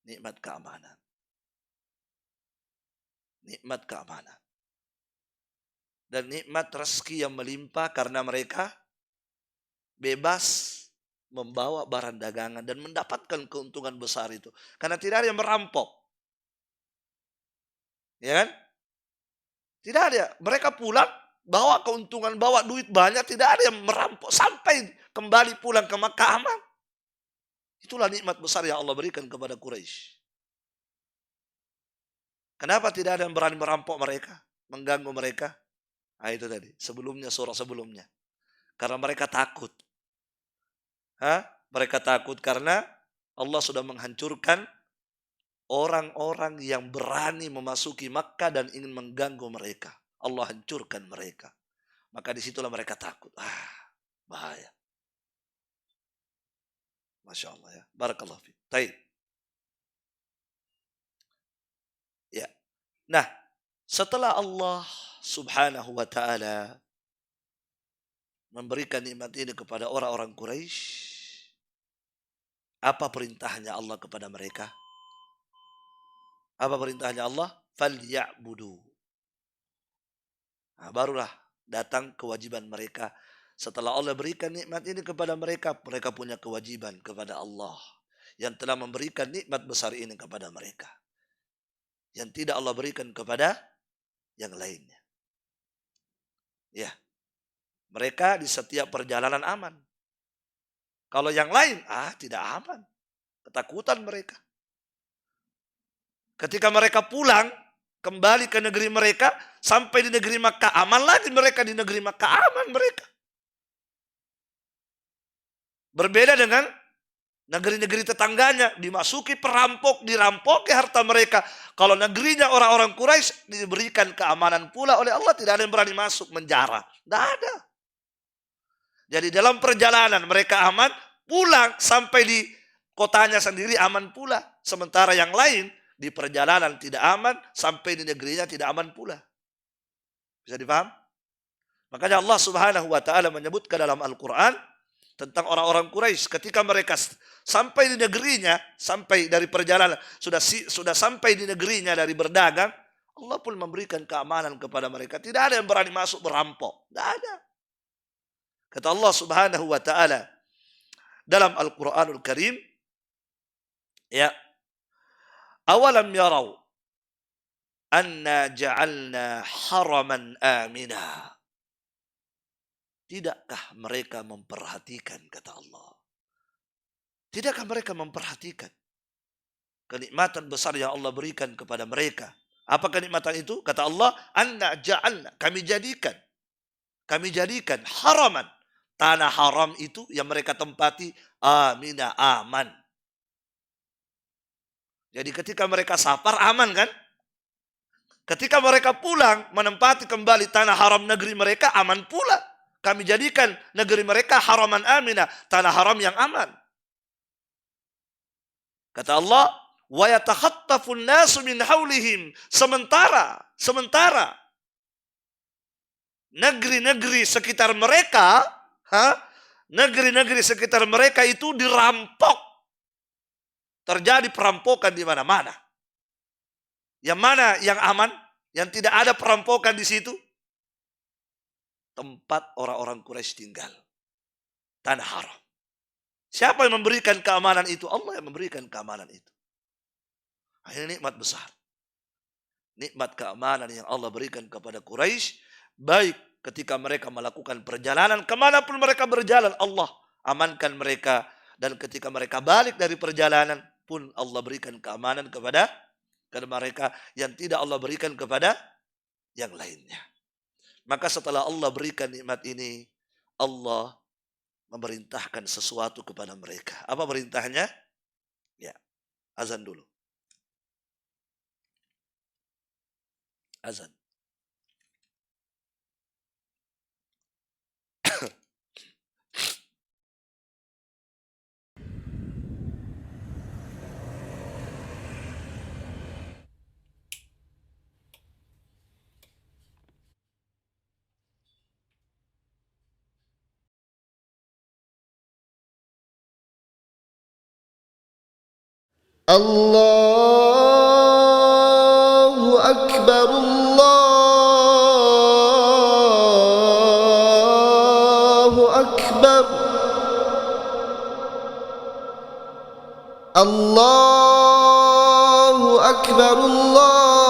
Nikmat keamanan. Nikmat keamanan. Dan nikmat rezeki yang melimpah karena mereka bebas membawa barang dagangan dan mendapatkan keuntungan besar itu. Karena tidak ada yang merampok. Ya kan? Tidak ada. Mereka pulang bawa keuntungan, bawa duit banyak, tidak ada yang merampok sampai kembali pulang ke Makkah aman. Itulah nikmat besar yang Allah berikan kepada Quraisy. Kenapa tidak ada yang berani merampok mereka, mengganggu mereka? Nah, itu tadi, sebelumnya, surah sebelumnya. Karena mereka takut. Mereka takut karena Allah sudah menghancurkan orang-orang yang berani memasuki Makkah dan ingin mengganggu mereka. Allah hancurkan mereka. Maka disitulah mereka takut. Bahaya. Masya Allah ya. Barakallahu fiik. Taib. Ya. Nah, setelah Allah subhanahu wa ta'ala memberikan nikmat ini kepada orang-orang Quraisy, apa perintahnya Allah kepada mereka? Apa perintahnya Allah? Falya'budu. Nah, barulah datang kewajiban mereka. Setelah Allah berikan nikmat ini kepada mereka, mereka punya kewajiban kepada Allah yang telah memberikan nikmat besar ini kepada mereka, yang tidak Allah berikan kepada yang lainnya. Ya, mereka di setiap perjalanan aman. Kalau yang lain, tidak aman. Ketakutan mereka. Ketika mereka pulang, kembali ke negeri mereka, sampai di negeri Makkah, aman lagi mereka di negeri Makkah, aman mereka. Berbeda dengan negeri-negeri tetangganya, dimasuki perampok, dirampoki harta mereka. Kalau negerinya orang-orang Quraisy diberikan keamanan pula oleh Allah, tidak ada yang berani masuk menjara. Tidak ada. Jadi dalam perjalanan mereka aman, pulang sampai di kotanya sendiri aman pula. Sementara yang lain di perjalanan tidak aman, sampai di negerinya tidak aman pula. Bisa dipaham? Makanya Allah subhanahu wa ta'ala menyebutkan dalam Al-Quran tentang orang-orang Quraisy ketika mereka sampai di negerinya, sampai dari perjalanan, sudah sampai di negerinya dari berdagang, Allah pun memberikan keamanan kepada mereka. Tidak ada yang berani masuk merampok. Tidak ada. Kata Allah subhanahu wa ta'ala dalam Al-Quranul Karim, ya, awalam yarau anna ja'alna haraman amina. Tidakkah mereka memperhatikan, kata Allah. Tidakkah mereka memperhatikan kenikmatan besar yang Allah berikan kepada mereka? Apa kenikmatan itu? Kata Allah, anna ja'alna, kami jadikan haraman. Tanah haram itu yang mereka tempati, amina, aman. Jadi ketika mereka safar, aman kan? Ketika mereka pulang, menempati kembali tanah haram negeri mereka, aman pula. Kami jadikan negeri mereka haraman amina, tanah haram yang aman. Kata Allah, wa yatakhattafun nasu min haulihim. Sementara negeri-negeri sekitar mereka, negeri-negeri sekitar mereka itu dirampok. Terjadi perampokan di mana-mana. Yang mana yang aman? Yang tidak ada perampokan di situ? Tempat orang-orang Quraisy tinggal. Tanah haram. Siapa yang memberikan keamanan itu? Allah yang memberikan keamanan itu. Ini nikmat besar. Nikmat keamanan yang Allah berikan kepada Quraisy, baik ketika mereka melakukan perjalanan, kemanapun mereka berjalan, Allah amankan mereka. Dan ketika mereka balik dari perjalanan pun Allah berikan keamanan kepada mereka yang tidak Allah berikan kepada yang lainnya. Maka setelah Allah berikan nikmat ini, Allah memerintahkan sesuatu kepada mereka. Apa perintahnya? Ya, azan dulu. Azan. Allahu Akbar, Allahu Akbar, Allahu Akbar, Allahu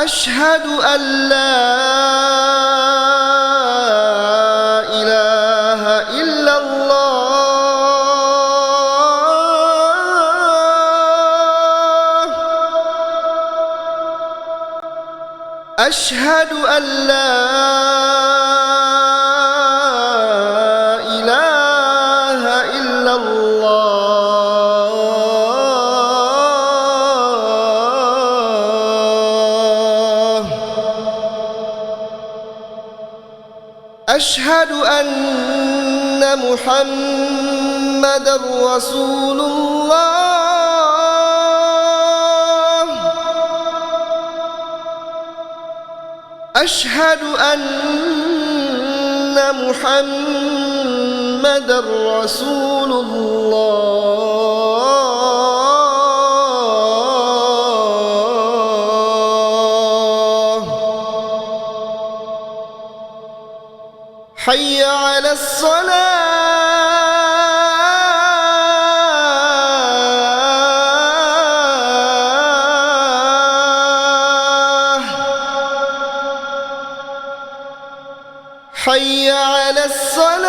أشهد أن لا إله إلا الله أشهد أن لا إله إلا الله أشهد أن محمدًا رسول الله أشهد أن محمدًا رسول الله حي على الصلاة حي على الصلاة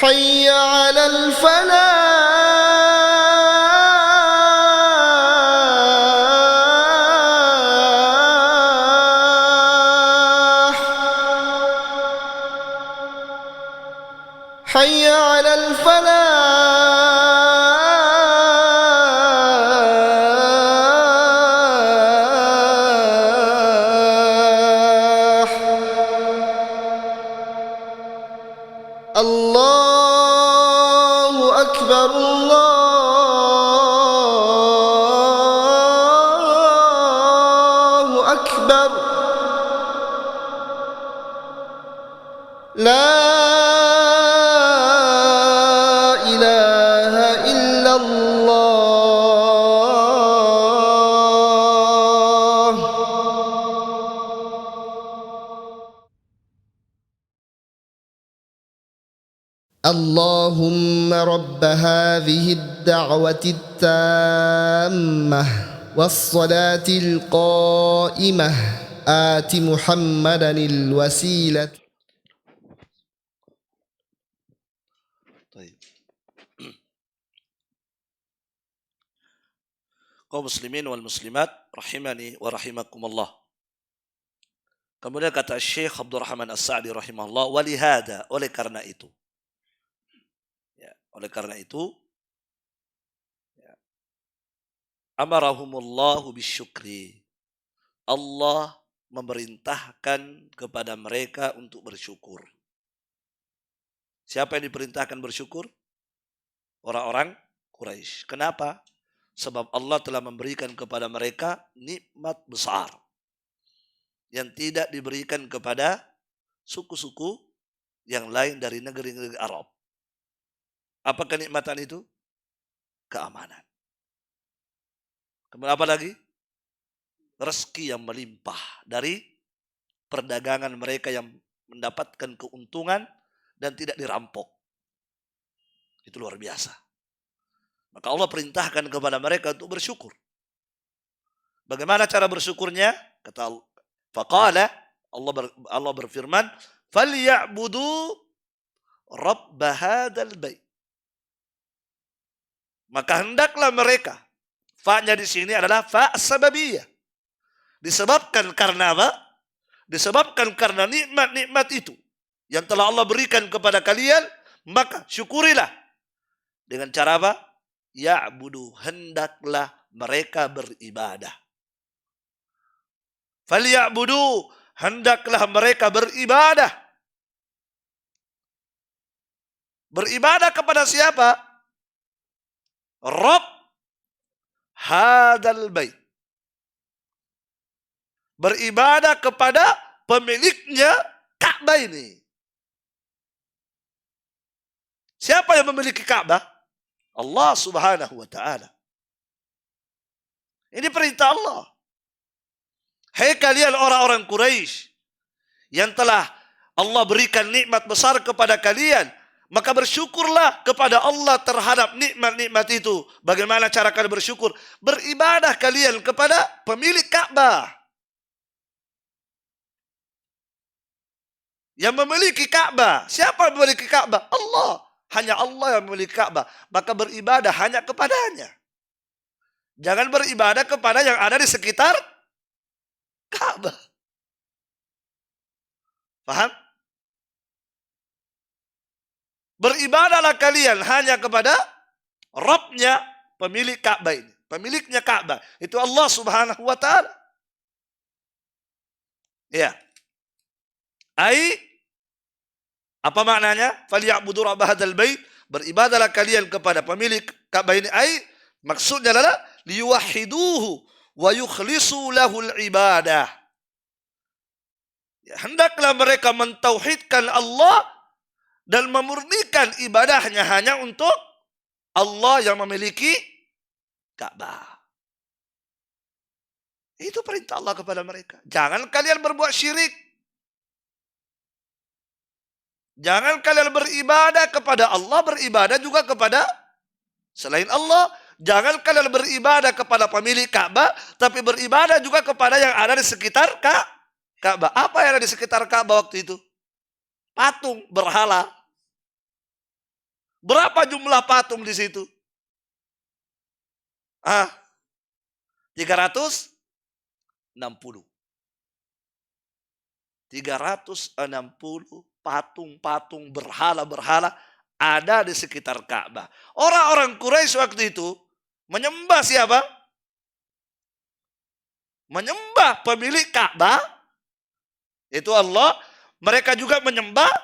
حي على الفلاح حي على الفلاح الله أكبر الله أكبر لا إله إلا الله اللهم رب هذه الدعوة التامة والصلاة القائمة آت محمدا الوسيلة طيب. Kaum muslimin wal muslimat rahimani wa rahimakumullah. Kemudian kata Syekh Abdurrahman As-Sa'di rahimahullah, walihada, oleh karena itu. Ya, oleh karena itu ya, amarahumullahu bisyukri. Allah memerintahkan kepada mereka untuk bersyukur. Siapa yang diperintahkan bersyukur? Orang-orang Quraisy. Kenapa? Sebab Allah telah memberikan kepada mereka nikmat besar yang tidak diberikan kepada suku-suku yang lain dari negeri-negeri Arab. Apa kenikmatan itu? Keamanan. Kemudian apa lagi? Rezeki yang melimpah dari perdagangan mereka yang mendapatkan keuntungan dan tidak dirampok. Itu luar biasa. Maka Allah perintahkan kepada mereka untuk bersyukur. Bagaimana cara bersyukurnya? Kata Allah, faqala, Allah berfirman, "Falyabudu rabb hadzal bait." Maka hendaklah mereka. Fa-nya di sini adalah fa sababiyah. Disebabkan karena apa? Disebabkan karena nikmat-nikmat itu yang telah Allah berikan kepada kalian, maka syukurilah. Dengan cara apa? Ya'budu, hendaklah mereka beribadah. Falyabudu, hendaklah mereka beribadah. Beribadah kepada siapa? Rabb hadzal bait. Beribadah kepada pemiliknya Ka'bah ini. Siapa yang memiliki Ka'bah? Allah Subhanahu wa ta'ala. Ini perintah Allah. Hei kalian orang-orang Quraisy yang telah Allah berikan nikmat besar kepada kalian, maka bersyukurlah kepada Allah terhadap nikmat-nikmat itu. Bagaimana cara kalian bersyukur? Beribadah kalian kepada pemilik Ka'bah. Yang memiliki Ka'bah. Siapa yang memiliki Ka'bah? Allah. Hanya Allah yang memiliki Ka'bah. Maka beribadah hanya kepadanya. Jangan beribadah kepada yang ada di sekitar Ka'bah. Paham? Beribadahlah kalian hanya kepada Rabbnya, pemilik Ka'bah ini. Pemiliknya Ka'bah. Itu Allah subhanahu wa ta'ala. Ya. Apa maknanya? Falyabudu rabb hadzal bait. Beribadahlah kalian kepada pemilik Ka'bah ini. Maksudnya adalah liyuwahhiduhu wa yukhlisu lahul ibadah. Ya, hendaklah mereka mentauhidkan Allah dan memurnikan ibadahnya hanya untuk Allah yang memiliki Ka'bah. Itu perintah Allah kepada mereka. Jangan kalian berbuat syirik. Jangan kalian beribadah kepada Allah, beribadah juga kepada selain Allah. Jangan kalian beribadah kepada pemilik Ka'bah, tapi beribadah juga kepada yang ada di sekitar Ka'bah. Apa yang ada di sekitar Ka'bah waktu itu? Patung, berhala. Berapa jumlah patung di situ? 360. 360 patung-patung berhala-berhala ada di sekitar Ka'bah. Orang-orang Quraisy waktu itu menyembah siapa? Menyembah pemilik Ka'bah. Itu Allah. Mereka juga menyembah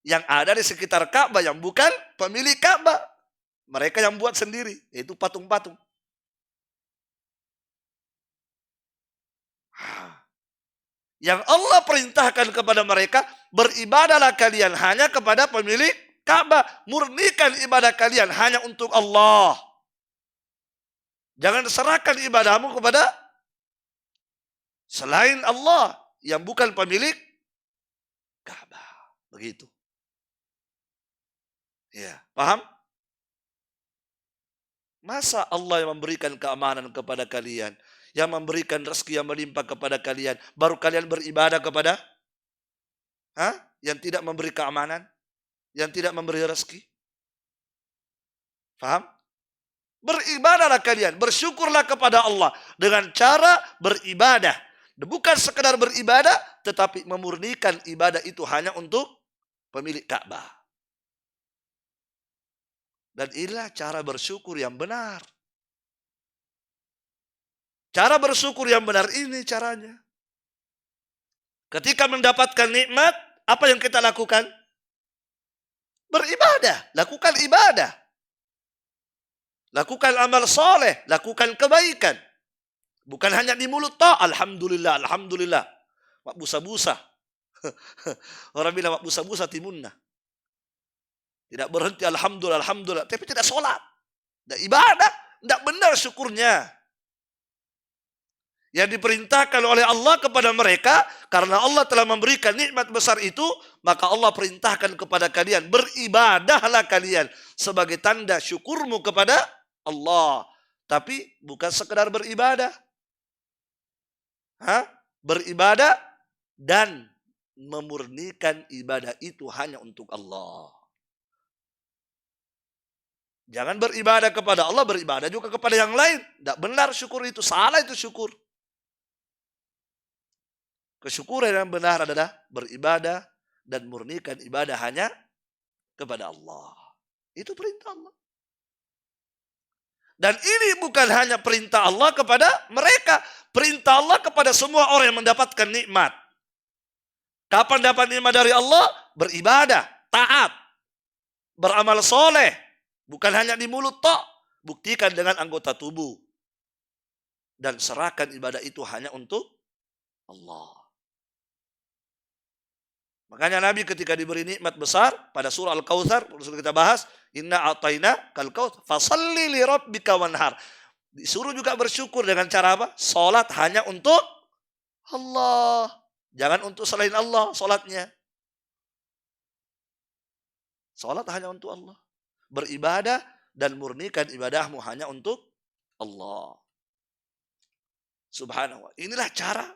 yang ada di sekitar Ka'bah yang bukan pemilik Ka'bah. Mereka yang buat sendiri. Itu patung-patung. Yang Allah perintahkan kepada mereka, beribadahlah kalian hanya kepada pemilik Ka'bah. Murnikan ibadah kalian hanya untuk Allah. Jangan serahkan ibadahmu kepada selain Allah yang bukan pemilik Ka'bah. Begitu. Ya, paham? Masa Allah yang memberikan keamanan kepada kalian, yang memberikan rezeki yang melimpah kepada kalian, baru kalian beribadah kepada yang tidak memberi keamanan, yang tidak memberi rezeki? Paham? Beribadahlah kalian, bersyukurlah kepada Allah dengan cara beribadah. Bukan sekedar beribadah, tetapi memurnikan ibadah itu hanya untuk pemilik Ka'bah. Dan inilah cara bersyukur yang benar. Cara bersyukur yang benar ini caranya. Ketika mendapatkan nikmat, apa yang kita lakukan? Beribadah, lakukan ibadah. Lakukan amal soleh, lakukan kebaikan. Bukan hanya di mulut, alhamdulillah, alhamdulillah. Mak busa-busa. Orang bilang mak busa-busa timunna. Tidak berhenti alhamdulillah, alhamdulillah. Tapi tidak sholat. Tidak ibadah. Tidak benar syukurnya. Yang diperintahkan oleh Allah kepada mereka, karena Allah telah memberikan nikmat besar itu, maka Allah perintahkan kepada kalian, beribadahlah kalian sebagai tanda syukurmu kepada Allah. Tapi bukan sekedar beribadah. Beribadah dan memurnikan ibadah itu hanya untuk Allah. Jangan beribadah kepada Allah, beribadah juga kepada yang lain. Tidak benar syukur itu, salah itu syukur. Kesyukuran yang benar adalah beribadah dan murnikan ibadah hanya kepada Allah. Itu perintah Allah. Dan ini bukan hanya perintah Allah kepada mereka. Perintah Allah kepada semua orang yang mendapatkan nikmat. Kapan dapat nikmat dari Allah? Beribadah, taat, beramal soleh. Bukan hanya di mulut tok. Buktikan dengan anggota tubuh. Dan serahkan ibadah itu hanya untuk Allah. Makanya Nabi ketika diberi nikmat besar pada surah Al-Kautsar, sudah kita bahas, inna a'tayna kal kautsar fasalli li rabbika wanhar. Disuruh juga bersyukur dengan cara apa? Salat hanya untuk Allah. Jangan untuk selain Allah salatnya. Salat hanya untuk Allah. Beribadah dan murnikan ibadahmu hanya untuk Allah. Subhanallah. Inilah cara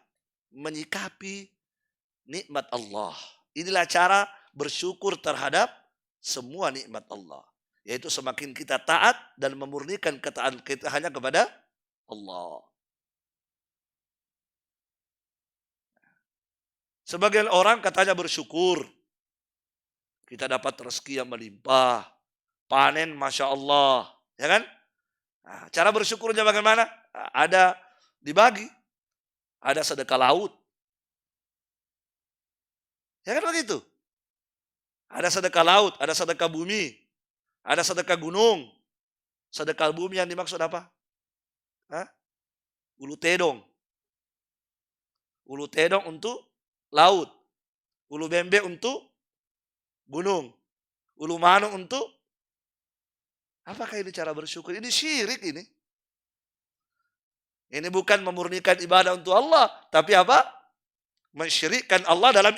menyikapi nikmat Allah. Inilah cara bersyukur terhadap semua nikmat Allah. Yaitu semakin kita taat dan memurnikan ketaatan kita hanya kepada Allah. Sebagian orang katanya bersyukur. Kita dapat rezeki yang melimpah. Panen Masya Allah. Ya kan? Nah, cara bersyukurnya bagaimana? Ada dibagi. Ada sedekah laut. Ya kan begitu? Ada sedekah laut, ada sedekah bumi, ada sedekah gunung. Sedekah bumi yang dimaksud apa? Hah? Ulu tedong. Ulu tedong untuk laut. Ulu bembe untuk gunung. Ulu manu untuk apakah ini cara bersyukur? Ini syirik ini. Ini bukan memurnikan ibadah untuk Allah, tapi apa? Mensyirikkan Allah dalam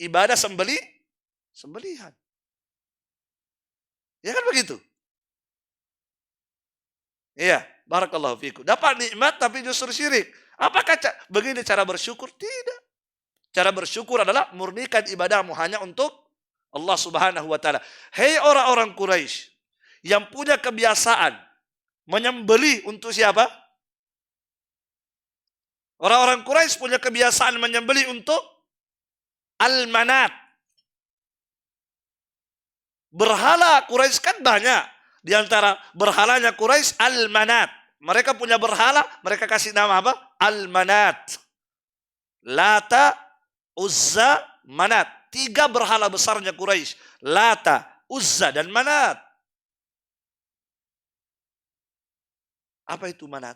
ibadah sembelihan. Ya kan begitu? Iya, barakallahu fikum. Dapat nikmat tapi justru syirik. Apakah begini cara bersyukur? Tidak. Cara bersyukur adalah murnikan ibadahmu hanya untuk Allah Subhanahu wa taala. Hei orang-orang Quraisy yang punya kebiasaan menyembelih untuk siapa? Orang-orang Quraisy punya kebiasaan menyembelih untuk Al-Manat. Berhala Quraisy kan banyak. Di antara berhalanya Quraisy Al-Manat. Mereka punya berhala, mereka kasih nama apa? Al-Manat. Lata, Uzza, Manat. 3 berhala besarnya Quraisy. Lata, Uzza, dan Manat. Apa itu Manat?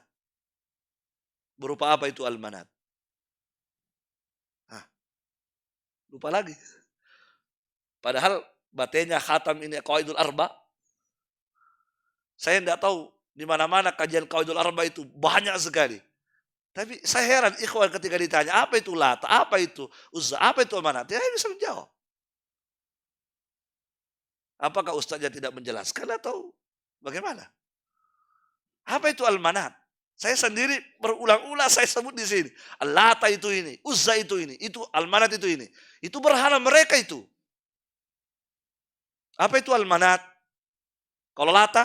Berupa apa itu Al-Manat? Lupa lagi. Padahal batenya khatam ini Qawaidul Arba. Saya tidak tahu di mana-mana kajian Qawaidul Arba itu banyak sekali. Tapi saya heran ikhwan ketika ditanya apa itu Lata, apa itu Uzza, apa itu Al-Manat. Dia bisa menjawab. Apakah ustaznya tidak menjelaskan atau bagaimana? Apa itu Al-Manat? Saya sendiri berulang-ulang saya sebut di sini. Lata itu ini, Uzza itu ini, itu Al-Manat itu ini. Itu berhala mereka itu. Apa itu Al-Manat? Kalau Lata?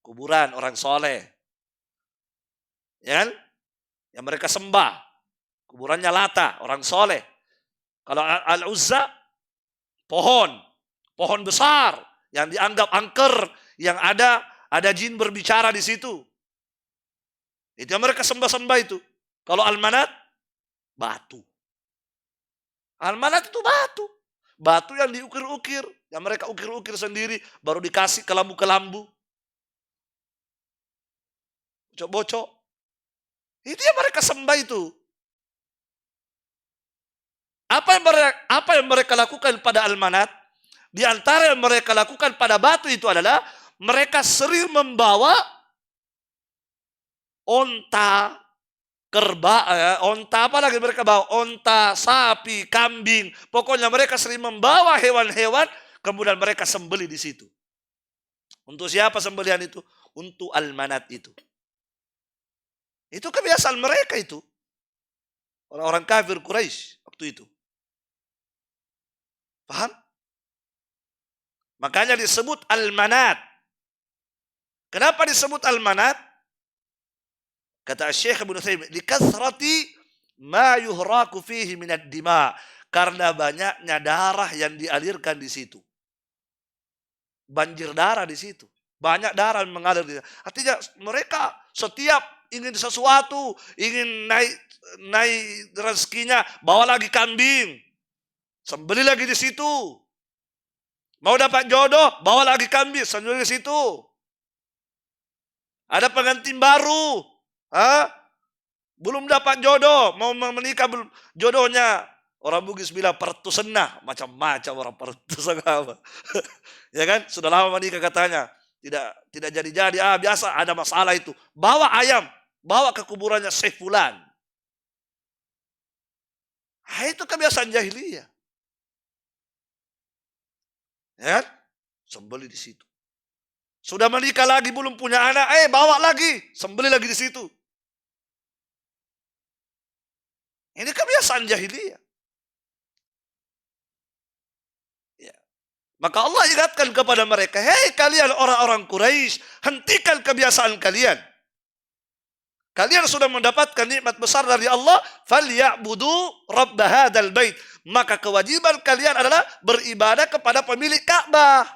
Kuburan orang soleh. Ya kan? Yang mereka sembah. Kuburannya Lata, orang soleh. Kalau Al-Uzza, pohon. Pohon besar. Yang dianggap angker. Yang ada jin berbicara di situ. Itu yang mereka sembah-sembah itu. Kalau Al-Manat, batu. Al-Manat itu batu. Batu yang diukir-ukir. Yang mereka ukir-ukir sendiri. Baru dikasih kelambu-kelambu. Bocok-bocok. Itu yang mereka sembah itu. Apa yang mereka lakukan pada Al-Manat? Di antara yang mereka lakukan pada batu itu adalah mereka sering membawa onta, onta apa lagi mereka bawa? Onta, sapi, kambing. Pokoknya mereka sering membawa hewan-hewan, kemudian mereka sembelih di situ. Untuk siapa sembelihan itu? Untuk Al-Manat itu. Itu kebiasaan mereka itu. Orang-orang kafir Quraisy waktu itu. Paham? Makanya disebut Al-Manat. Kenapa disebut Al-Manat? Kata Syekh Ibnu Utsaimin, "Likathrati ma yuhraku fihi minad dima." Karena banyaknya darah yang dialirkan di situ. Banjir darah di situ. Banyak darah yang mengalir di situ. Artinya mereka setiap ingin sesuatu, ingin naik rezekinya, bawa lagi kambing. Sembelih lagi di situ. Mau dapat jodoh, bawa lagi kambing, sembelih di situ. Ada pengantin baru. Belum dapat jodoh. Mau menikah belum. Jodohnya. Orang Bugis bilang pertusenah. Macam-macam orang pertusan apa. Ya kan? Sudah lama menikah katanya. Tidak jadi-jadi. Biasa ada masalah itu. Bawa ayam, bawa ke kuburannya Syekh Fulan. Itu kebiasaan jahiliyah. Ya, sembeli di situ. Sudah menikah lagi, belum punya anak, bawa lagi, sembeli lagi di situ. Ini kebiasaan jahiliyah. Ya. Maka Allah ingatkan kepada mereka, hei kalian orang-orang Quraisy, hentikan kebiasaan kalian. Kalian sudah mendapatkan nikmat besar dari Allah, falyabudu rabb hadzal bait. Maka kewajiban kalian adalah beribadah kepada pemilik Ka'bah.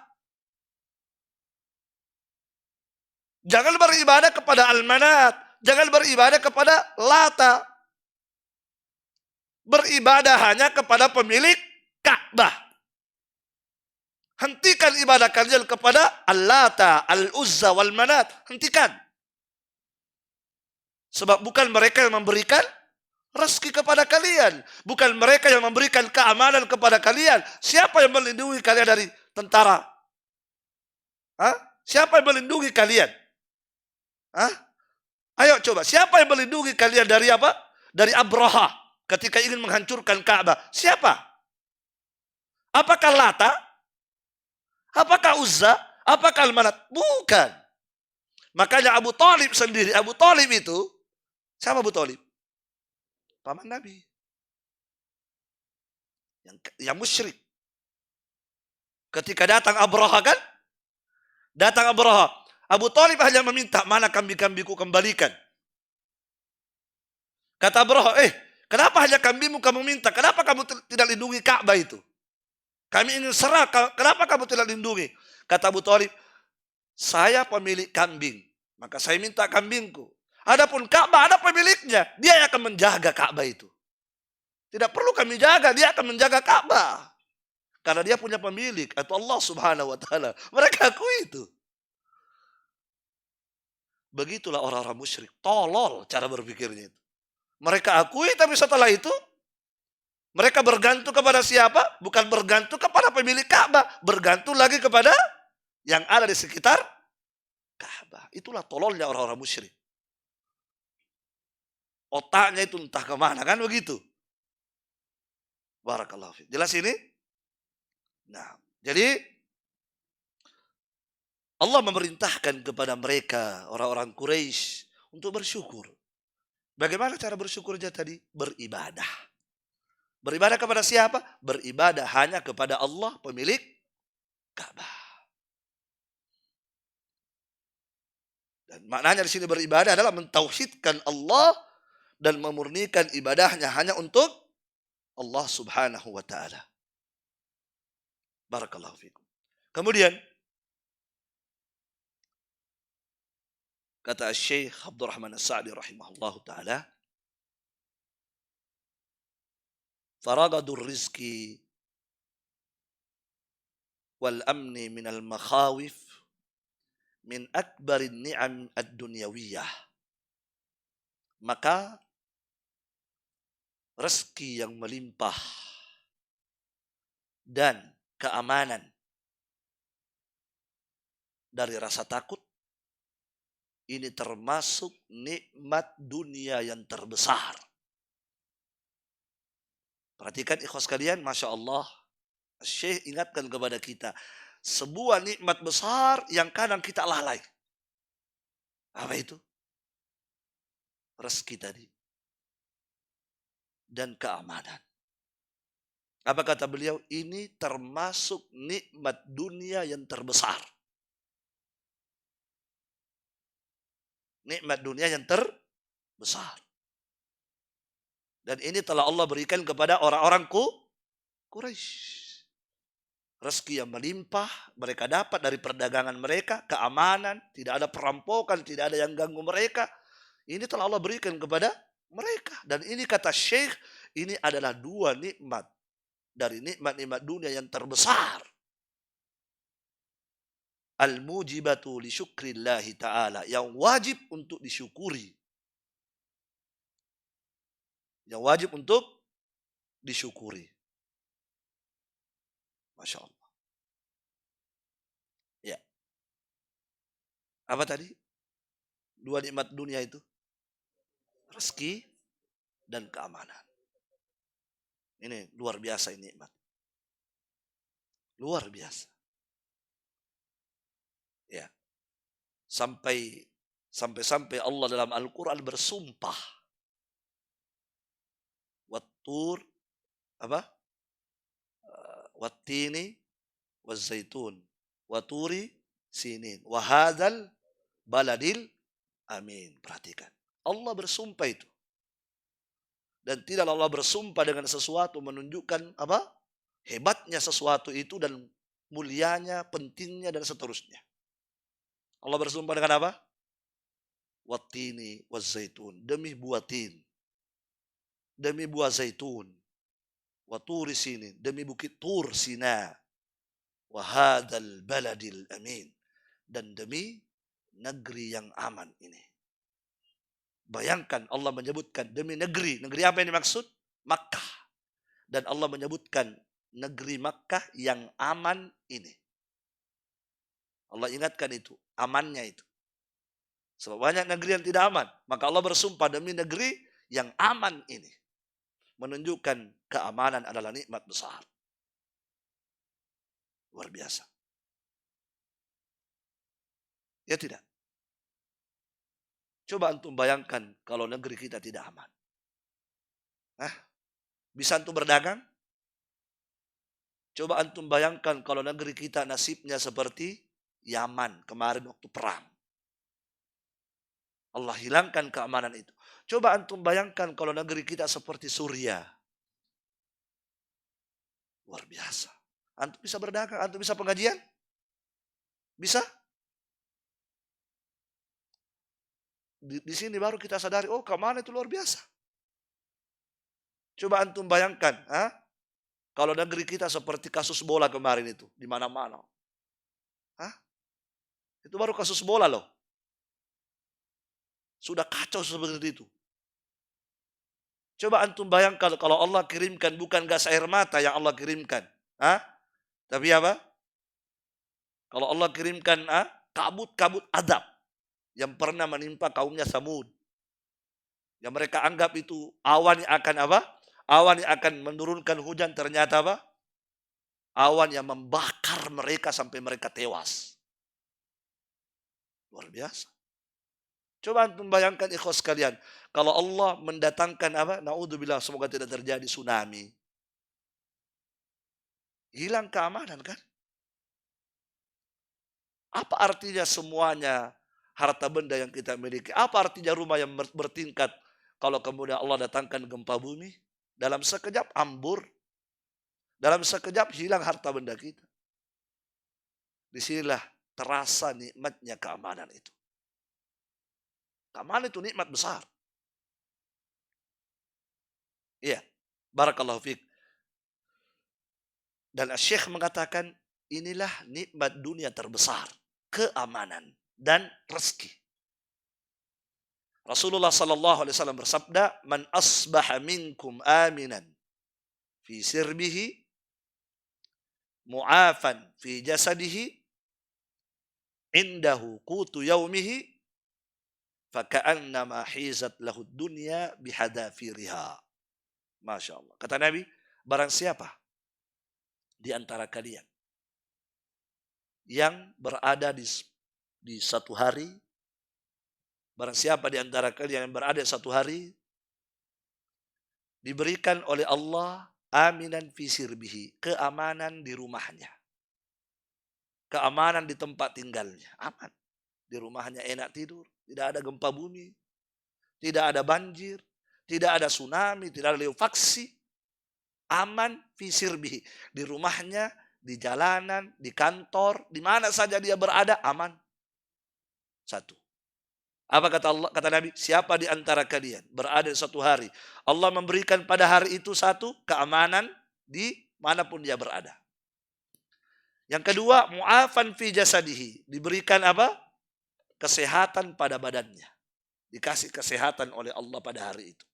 Jangan beribadah kepada Al-Manat, jangan beribadah kepada Lata. Beribadah hanya kepada pemilik Ka'bah. Hentikan ibadah kalian kepada Al-Lata, Al-Uzza, Wal-Manat. Hentikan. Sebab bukan mereka yang memberikan rezeki kepada kalian. Bukan mereka yang memberikan keamanan kepada kalian. Siapa yang melindungi kalian dari tentara? Siapa yang melindungi kalian? Ayo coba, siapa yang melindungi kalian dari apa? Dari Abraha. Ketika ingin menghancurkan Ka'bah. Siapa? Apakah Lata? Apakah Uzza? Apakah Al-Manat? Bukan. Makanya Abu Talib sendiri. Abu Talib itu, siapa Abu Talib? Paman Nabi. Yang musyrik. Ketika datang Abraha kan? Datang Abraha. Abu Talib hanya meminta, mana kambing-kambingku kembalikan. Kata Abraha, kenapa hanya kambingmu kamu minta? Kenapa kamu tidak lindungi Ka'bah itu? Kami ingin serah, kenapa kamu tidak lindungi? Kata Abu Talib, saya pemilik kambing, maka saya minta kambingku. Adapun Ka'bah ada pemiliknya, dia yang akan menjaga Ka'bah itu. Tidak perlu kami jaga, dia akan menjaga Ka'bah. Karena dia punya pemilik, atau Allah Subhanahu wa Ta'ala. Mereka akui itu. Begitulah orang-orang musyrik, tolol cara berpikirnya itu. Mereka akui, tapi setelah itu mereka bergantung kepada siapa? Bukan bergantung kepada pemilik Ka'bah, bergantung lagi kepada yang ada di sekitar Ka'bah. Itulah tololnya orang-orang musyrik. Otaknya itu entah kemana, kan begitu. Barakallahu fiik. Jelas ini? Nah, jadi Allah memerintahkan kepada mereka, orang-orang Quraisy, untuk bersyukur. Bagaimana cara bersyukurnya tadi? Beribadah. Beribadah kepada siapa? Beribadah hanya kepada Allah, pemilik Ka'bah. Dan maknanya di sini beribadah adalah mentauhidkan Allah dan memurnikan ibadahnya hanya untuk Allah Subhanahu wa Ta'ala. Barakallahu fiikum. Kemudian kata Syekh Abdurrahman As-Sa'di rahimahullahu taala, faragadur rizki wal amni minal makhawif min akbarin ni'am ad-dunyawiyah. Maka rezeki yang melimpah dan keamanan dari rasa takut, ini termasuk nikmat dunia yang terbesar. Perhatikan ikhwas kalian, Masya Allah. Syekh ingatkan kepada kita. Sebuah nikmat besar yang kadang kita lalai. Apa itu? Rezeki tadi. Dan keamanan. Apa kata beliau? Ini termasuk nikmat dunia yang terbesar. Nikmat dunia yang terbesar. Dan ini telah Allah berikan kepada orang-orang Quraisy. Rezeki yang melimpah mereka dapat dari perdagangan mereka, keamanan, tidak ada perampokan, tidak ada yang ganggu mereka. Ini telah Allah berikan kepada mereka. Dan ini kata Syekh, ini adalah dua nikmat dari nikmat-nikmat dunia yang terbesar. Al-mujibatu li syukrillahi ta'ala. Yang wajib untuk disyukuri. Yang wajib untuk disyukuri. Masya Allah. Ya. Apa tadi? Dua nikmat dunia itu. Rezeki dan keamanan. Ini luar biasa ini nikmat. Luar biasa. Ya. Sampai Allah dalam Al-Quran bersumpah. Wattur, apa? Wattini, wazzaitun, waturi, sinin, wahadal, baladil, amin. Perhatikan. Allah bersumpah itu. Dan tidak Allah bersumpah dengan sesuatu menunjukkan apa? Hebatnya sesuatu itu dan mulianya, pentingnya dan seterusnya. Allah bersumpah dengan apa? Wattini wazzaitun. Demi buah tin. Demi buah zaitun. Waturi sinin. Demi bukit Tur Sina. Wahadal baladil amin. Dan demi negeri yang aman ini. Bayangkan Allah menyebutkan demi negeri. Negeri apa yang dimaksud? Makkah. Dan Allah menyebutkan negeri Makkah yang aman ini. Allah ingatkan itu. Amannya itu. Sebab banyak negeri yang tidak aman. Maka Allah bersumpah demi negeri yang aman ini. Menunjukkan keamanan adalah nikmat besar. Luar biasa. Ya tidak? Coba antum bayangkan kalau negeri kita tidak aman. Bisa antum berdagang? Coba antum bayangkan kalau negeri kita nasibnya seperti Yaman kemarin waktu perang. Allah hilangkan keamanan itu. Coba antum bayangkan kalau negeri kita seperti Suriah. Luar biasa. Antum bisa berdagang, antum bisa pengajian? Bisa? Di sini baru kita sadari, oh keamanan itu luar biasa. Coba antum bayangkan, kalau negeri kita seperti kasus bola kemarin itu, di mana-mana. Itu baru kasus bola loh. Sudah kacau seperti itu. Coba antum bayangkan kalau Allah kirimkan bukan gas air mata yang Allah kirimkan. Tapi apa? Kalau Allah kirimkan kabut-kabut adab yang pernah menimpa kaumnya Samud. Yang mereka anggap itu awan yang akan apa? Awan yang akan menurunkan hujan, ternyata apa? Awan yang membakar mereka sampai mereka tewas. Luar biasa. Coba antum bayangkan ikhwas sekalian. Kalau Allah mendatangkan apa? Na'udzubillah, semoga tidak terjadi tsunami. Hilang keamanan kan? Apa artinya semuanya harta benda yang kita miliki? Apa artinya rumah yang bertingkat kalau kemudian Allah datangkan gempa bumi? Dalam sekejap ambur. Dalam sekejap hilang harta benda kita. Disinilah terasa nikmatnya keamanan itu. Keamanan itu nikmat besar. Iya. Barakallahu fiik. Dan Syekh mengatakan inilah nikmat dunia terbesar. Keamanan dan rezeki. Rasulullah sallallahu alaihi wasallam bersabda, "Man asbaha minkum aminan fi sirbihi mu'afan fi jasadihi indahu qutu yaumihi faka'annama hizat lahu dunya bihadafiriha." Masya Allah. Kata Nabi, barang siapa di antara kalian yang berada di satu hari, barang siapa di antara kalian yang berada di satu hari, diberikan oleh Allah aminan fi sirbihi, keamanan di rumahnya. Keamanan di tempat tinggalnya, aman. Di rumahnya enak tidur, tidak ada gempa bumi, tidak ada banjir, tidak ada tsunami, tidak ada likuifaksi. Aman fi sirbihi, di rumahnya, di jalanan, di kantor, di mana saja dia berada, aman. Satu. Apa kata Allah? Kata Nabi, siapa di antara kalian berada di satu hari, Allah memberikan pada hari itu satu keamanan di manapun dia berada. Yang kedua, mu'afan fi jasadihi, diberikan apa? Kesehatan pada badannya. Dikasih kesehatan oleh Allah pada hari itu.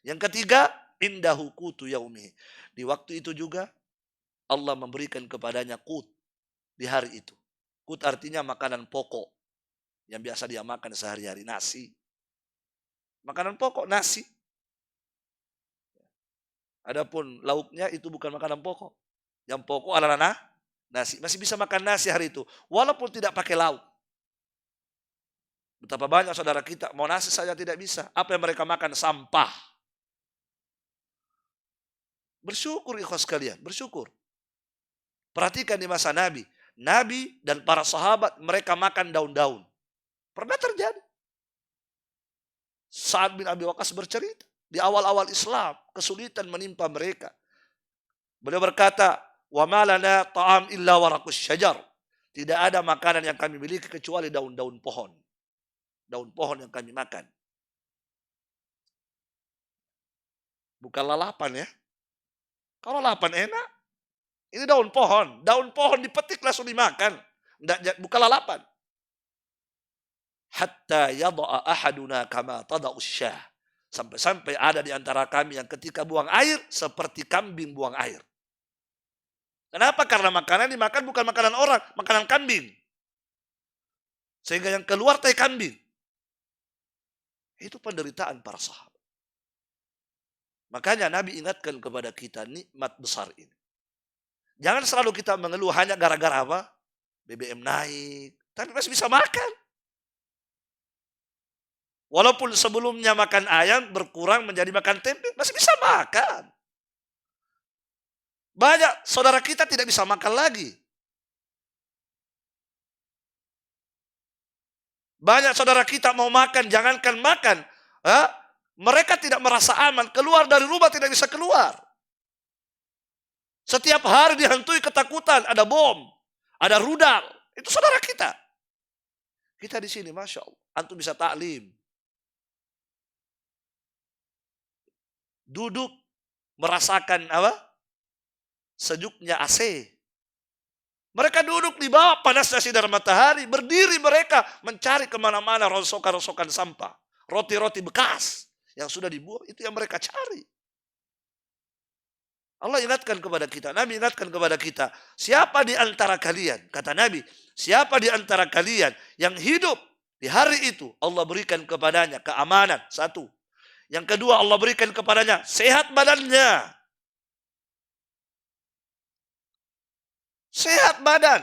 Yang ketiga, indahu qutu yaumihi, di waktu itu juga Allah memberikan kepadanya qut di hari itu. Kut artinya makanan pokok yang biasa dia makan sehari-hari, nasi. Makanan pokok nasi. Adapun lauknya itu bukan makanan pokok. Yang pokok adalah nasi. Masih bisa makan nasi hari itu walaupun tidak pakai lauk. Betapa banyak saudara kita mau nasi saja tidak bisa. Apa yang mereka makan? Sampah. Bersyukur ikhwas sekalian, bersyukur. Perhatikan di masa Nabi. Nabi dan para sahabat mereka makan daun-daun. Pernah terjadi. Sa'ad bin Abi Waqqas bercerita. Di awal-awal Islam, kesulitan menimpa mereka. Beliau berkata, "Wa ma lana ta'am illa waraqus syajar." Tidak ada makanan yang kami miliki kecuali daun-daun pohon. Daun pohon yang kami makan. Bukan lalapan ya. Kalau lalapan enak. Ini daun pohon. Daun pohon dipetik langsung dimakan. Bukan lalapan. Hatta yada'a ahaduna kama tada'us syah. Sampai-sampai ada di antara kami yang ketika buang air seperti kambing buang air. Kenapa? Karena makanan dimakan bukan makanan orang, makanan kambing. Sehingga yang keluar tai kambing. Itu penderitaan para sahabat. Makanya Nabi ingatkan kepada kita nikmat besar ini. Jangan selalu kita mengeluh hanya gara-gara apa? BBM naik. Tapi masih bisa makan. Walaupun sebelumnya makan ayam berkurang menjadi makan tempe, masih bisa makan. Banyak saudara kita tidak bisa makan lagi. Banyak saudara kita mau makan, jangankan makan. Mereka tidak merasa aman, keluar dari rumah tidak bisa keluar. Setiap hari dihantui ketakutan, ada bom, ada rudal. Itu saudara kita. Kita di sini, Masya Allah. Antum bisa taklim. Duduk, merasakan apa? Sejuknya AC. Mereka duduk di bawah panasnya sinar matahari. Berdiri mereka mencari kemana-mana rosokan-rosokan sampah. Roti-roti bekas yang sudah dibuang, itu yang mereka cari. Allah ingatkan kepada kita, Nabi ingatkan kepada kita, siapa di antara kalian, kata Nabi, siapa di antara kalian yang hidup di hari itu, Allah berikan kepadanya keamanan, satu. Yang kedua, Allah berikan kepadanya sehat badannya. Sehat badan.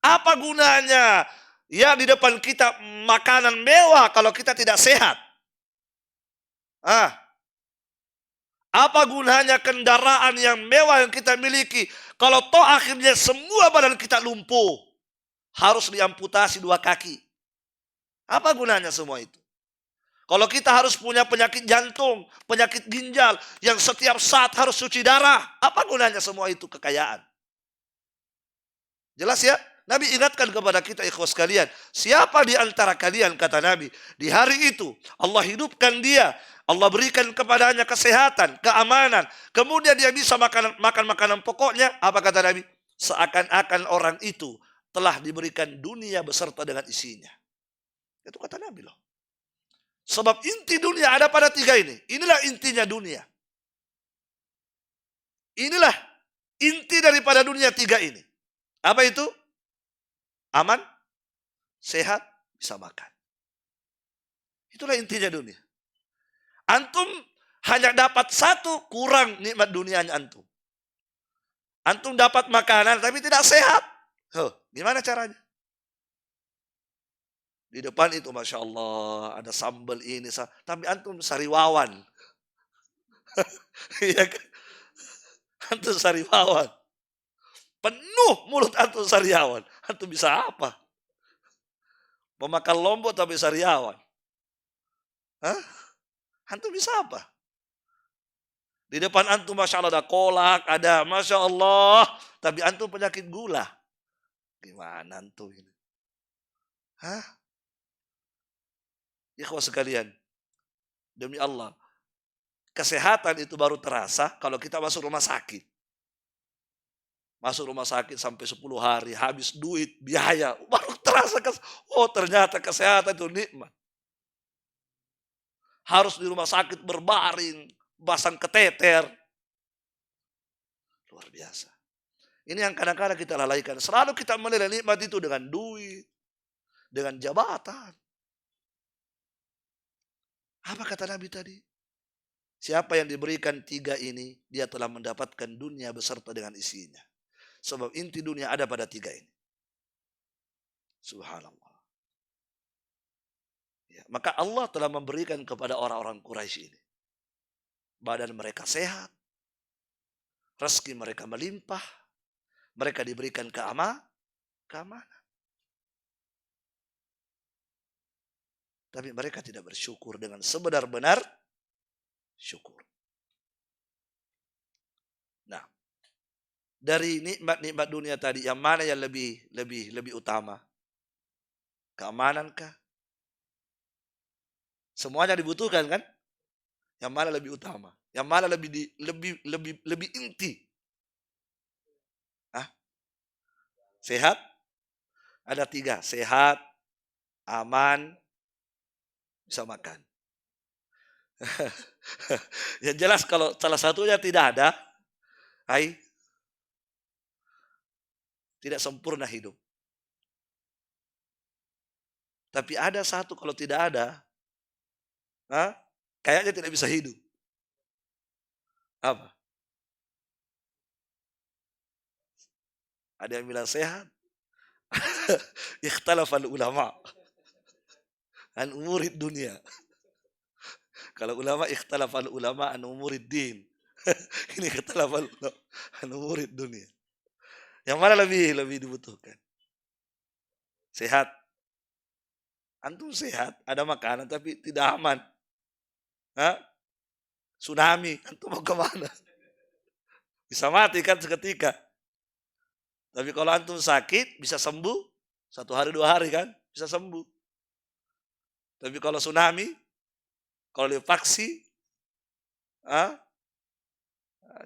Apa gunanya ya di depan kita makanan mewah kalau kita tidak sehat? Apa gunanya kendaraan yang mewah yang kita miliki kalau toh akhirnya semua badan kita lumpuh, harus diamputasi 2 kaki? Apa gunanya semua itu? Kalau kita harus punya penyakit jantung, penyakit ginjal yang setiap saat harus cuci darah, apa gunanya semua itu kekayaan? Jelas ya? Nabi ingatkan kepada kita ikhwas sekalian, siapa di antara kalian, kata Nabi, di hari itu Allah hidupkan dia, Allah berikan kepadanya kesehatan, keamanan, kemudian dia bisa makan makanan pokoknya, apa kata Nabi? Seakan-akan orang itu telah diberikan dunia beserta dengan isinya. Itu kata Nabi loh. Sebab inti dunia ada pada 3 ini. Inilah intinya dunia. Inilah inti daripada dunia 3 ini. Apa itu? Aman, sehat, bisa makan. Itulah intinya dunia. Antum hanya dapat 1, kurang nikmat dunianya antum. Antum dapat makanan tapi tidak sehat. Gimana caranya? Di depan itu Masya Allah ada sambal ini, tapi antum sariwawan. Iya kan? Antum sariwawan. Penuh mulut antum sariawan. Antum bisa apa? Memakan lombok tapi sariawan. Antum bisa apa? Di depan antum Masya Allah ada kolak, ada Masya Allah. Tapi antum penyakit gula. Gimana antum ini? Ikhwas sekalian. Demi Allah. Kesehatan itu baru terasa kalau kita masuk rumah sakit. Masuk rumah sakit sampai 10 hari, habis duit, biaya. Baru terasa, ternyata kesehatan itu nikmat. Harus di rumah sakit berbaring, pasang kateter. Luar biasa. Ini yang kadang-kadang kita lalaikan. Selalu kita menilai nikmat itu dengan duit, dengan jabatan. Apa kata Nabi tadi? Siapa yang diberikan 3 ini, dia telah mendapatkan dunia beserta dengan isinya. Sebab inti dunia ada pada 3 ini. Subhanallah. Ya, maka Allah telah memberikan kepada orang-orang Quraisy ini. Badan mereka sehat. Rezeki mereka melimpah. Mereka diberikan keamanan. Tapi mereka tidak bersyukur dengan sebenar-benar syukur. Nah, dari nikmat-nikmat dunia tadi, yang mana yang lebih utama? Keamanankah? Semuanya dibutuhkan kan? Yang mana lebih utama? Yang mana lebih inti? Sehat? Ada 3. Sehat, aman, bisa makan. Yang jelas kalau salah satunya tidak ada, tidak sempurna hidup. Tapi ada satu kalau tidak ada, kayaknya tidak bisa hidup. Apa? Ada yang bilang sehat. Ikhtalafal ulama an umurid dunia. Kalau ulama ikhtalafal ulama an umurid din. Ini ikhtalafal ulama an umurid dunia. Yang mana lebih dibutuhkan? Sehat. Antum sehat, ada makanan tapi tidak aman. Tsunami, antum mau kemana? Bisa mati kan seketika. Tapi kalau antum sakit, bisa sembuh 1 hari 2 hari kan, bisa sembuh. Tapi kalau tsunami, kalau divaksi,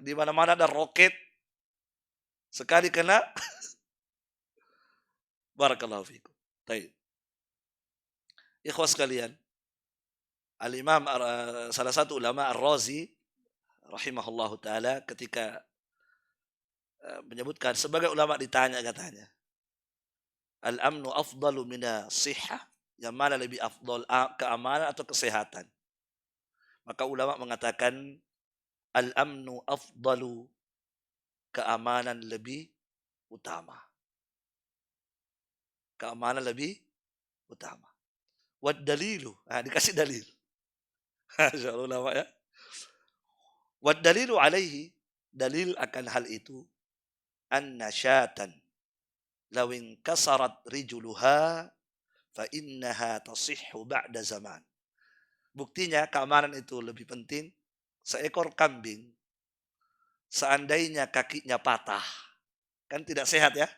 di mana-mana ada roket, sekali kena, barakallahu fikum. Baik. Ikhwas sekalian, Al-Imam salah satu ulama Ar-Razi rahimahullahu taala ketika menyebutkan, sebagai ulama ditanya katanya, al-amnu afdalu mina sihah, yang mana lebih afdal, keamanan atau kesehatan? Maka ulama mengatakan al-amnu afdalu, keamanan lebih utama. Keamanan lebih utama. Wad dalilu, dikasih dalil. Insyaallah ulama ya. Wad dalilu alaihi, dalil akan hal itu, anna syatan law inkasarat rijuluha fa innaha tasihhu ba'da zaman. Buktinya keamanan itu lebih penting. Seekor kambing, seandainya kakinya patah, kan tidak sehat ya,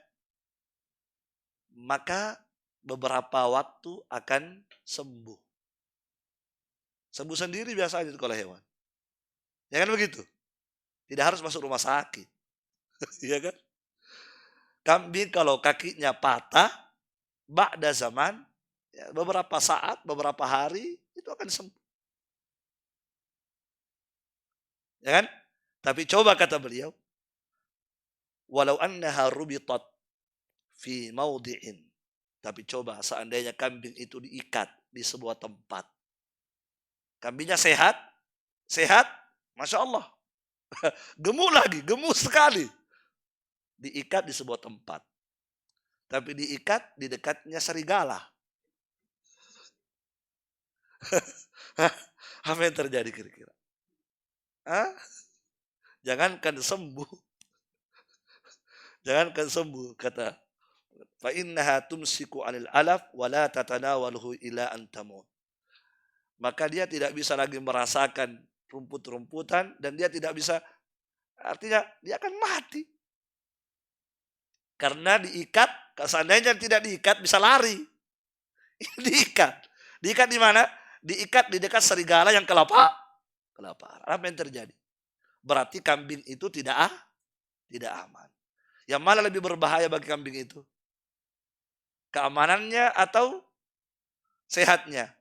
maka beberapa waktu akan sembuh. Sembuh sendiri biasanya kalau hewan. Ya kan begitu? Tidak harus masuk rumah sakit. Iya kan? Kambing kalau kakinya patah, ba'da zaman, ya, beberapa saat, beberapa hari, itu akan sembuh. Ya kan? Tapi coba kata beliau, walau annaha rubitat fi maudi'in. Tapi coba seandainya kambing itu diikat di sebuah tempat. Kambingnya sehat, Masya Allah. Gemuk lagi, gemuk sekali. Diikat di sebuah tempat. Tapi diikat di dekatnya serigala. Apa yang terjadi kira-kira? Jangankan sembuh. Kata, fa innaha tumsiku 'anil alaf wa la tatanawaluhu ila an tamut. Maka dia tidak bisa lagi merasakan rumput-rumputan dan dia tidak bisa, artinya dia akan mati. Karena diikat, seandainya tidak diikat bisa lari. Diikat di mana? Diikat di dekat serigala yang kelaparan. Apa yang terjadi? Berarti kambing itu tidak aman. Yang mana lebih berbahaya bagi kambing itu? Keamanannya atau sehatnya?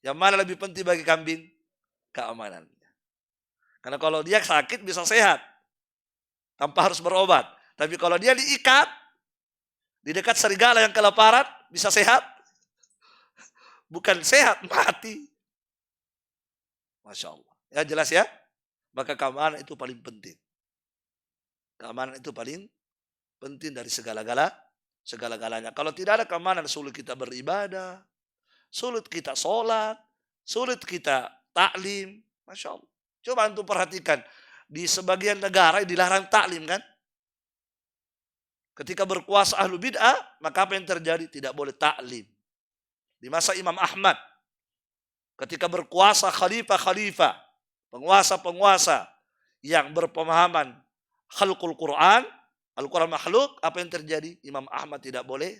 Yang mana lebih penting bagi kambing? Keamanannya. Karena kalau dia sakit bisa sehat tanpa harus berobat. Tapi kalau dia diikat di dekat serigala yang kelaparan, bisa sehat? Bukan sehat, mati. Masya Allah. Ya jelas ya? Maka keamanan itu paling penting. Keamanan itu paling penting dari segala-galanya. Kalau tidak ada keamanan, sulit kita beribadah, sulit kita sholat, sulit kita taklim. Masya Allah. Coba antum perhatikan. Di sebagian negara dilarang taklim kan? Ketika berkuasa ahlu bid'ah, maka apa yang terjadi? Tidak boleh taklim. Di masa Imam Ahmad, ketika berkuasa khalifah-khalifah, penguasa-penguasa yang berpemahaman khalqul Quran, Al-Quran makhluk, apa yang terjadi? Imam Ahmad tidak boleh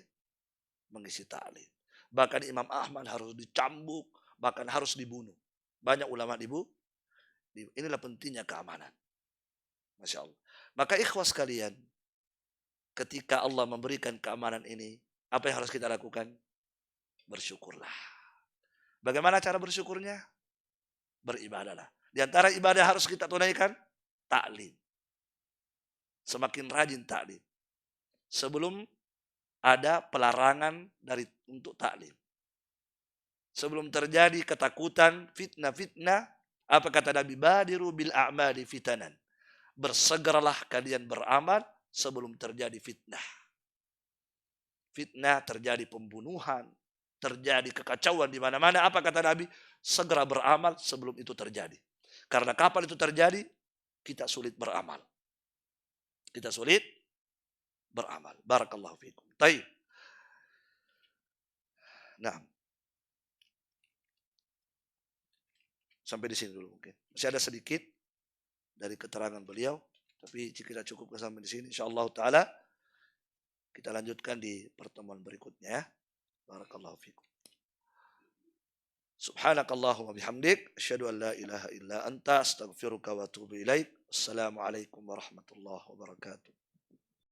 mengisi taklim. Bahkan Imam Ahmad harus dicambuk, bahkan harus dibunuh. Banyak ulama dibunuh. Inilah pentingnya keamanan. Masya Allah. Maka ikhwas sekalian, ketika Allah memberikan keamanan ini, apa yang harus kita lakukan? Bersyukurlah. Bagaimana cara bersyukurnya? Beribadahlah. Di antara ibadah harus kita tunaikan, taklim. Semakin rajin taklim. Sebelum ada pelarangan untuk taklim. Sebelum terjadi ketakutan, fitnah-fitnah, apa kata Nabi? Badiru bil a'mali fitanan. Bersegeralah kalian beramal sebelum terjadi fitnah. Fitnah terjadi pembunuhan, terjadi kekacauan di mana-mana. Apa kata Nabi? Segera beramal sebelum itu terjadi. Karena kapan itu terjadi? Kita sulit beramal. Kita sulit beramal. Barakallahu fiikum. Baik. Nah. Sampai di sini dulu mungkin. Masih ada sedikit dari keterangan beliau. Tapi jika kita cukupkan sampai di sini, insyaallah ta'ala kita lanjutkan di pertemuan berikutnya ya. Barakallahu fikum. Subhanakallahumma bihamdik, asyhadu an la ilaha illa anta, astaghfiruka wa atubu ilaik. Assalamualaikum warahmatullahi wabarakatuh.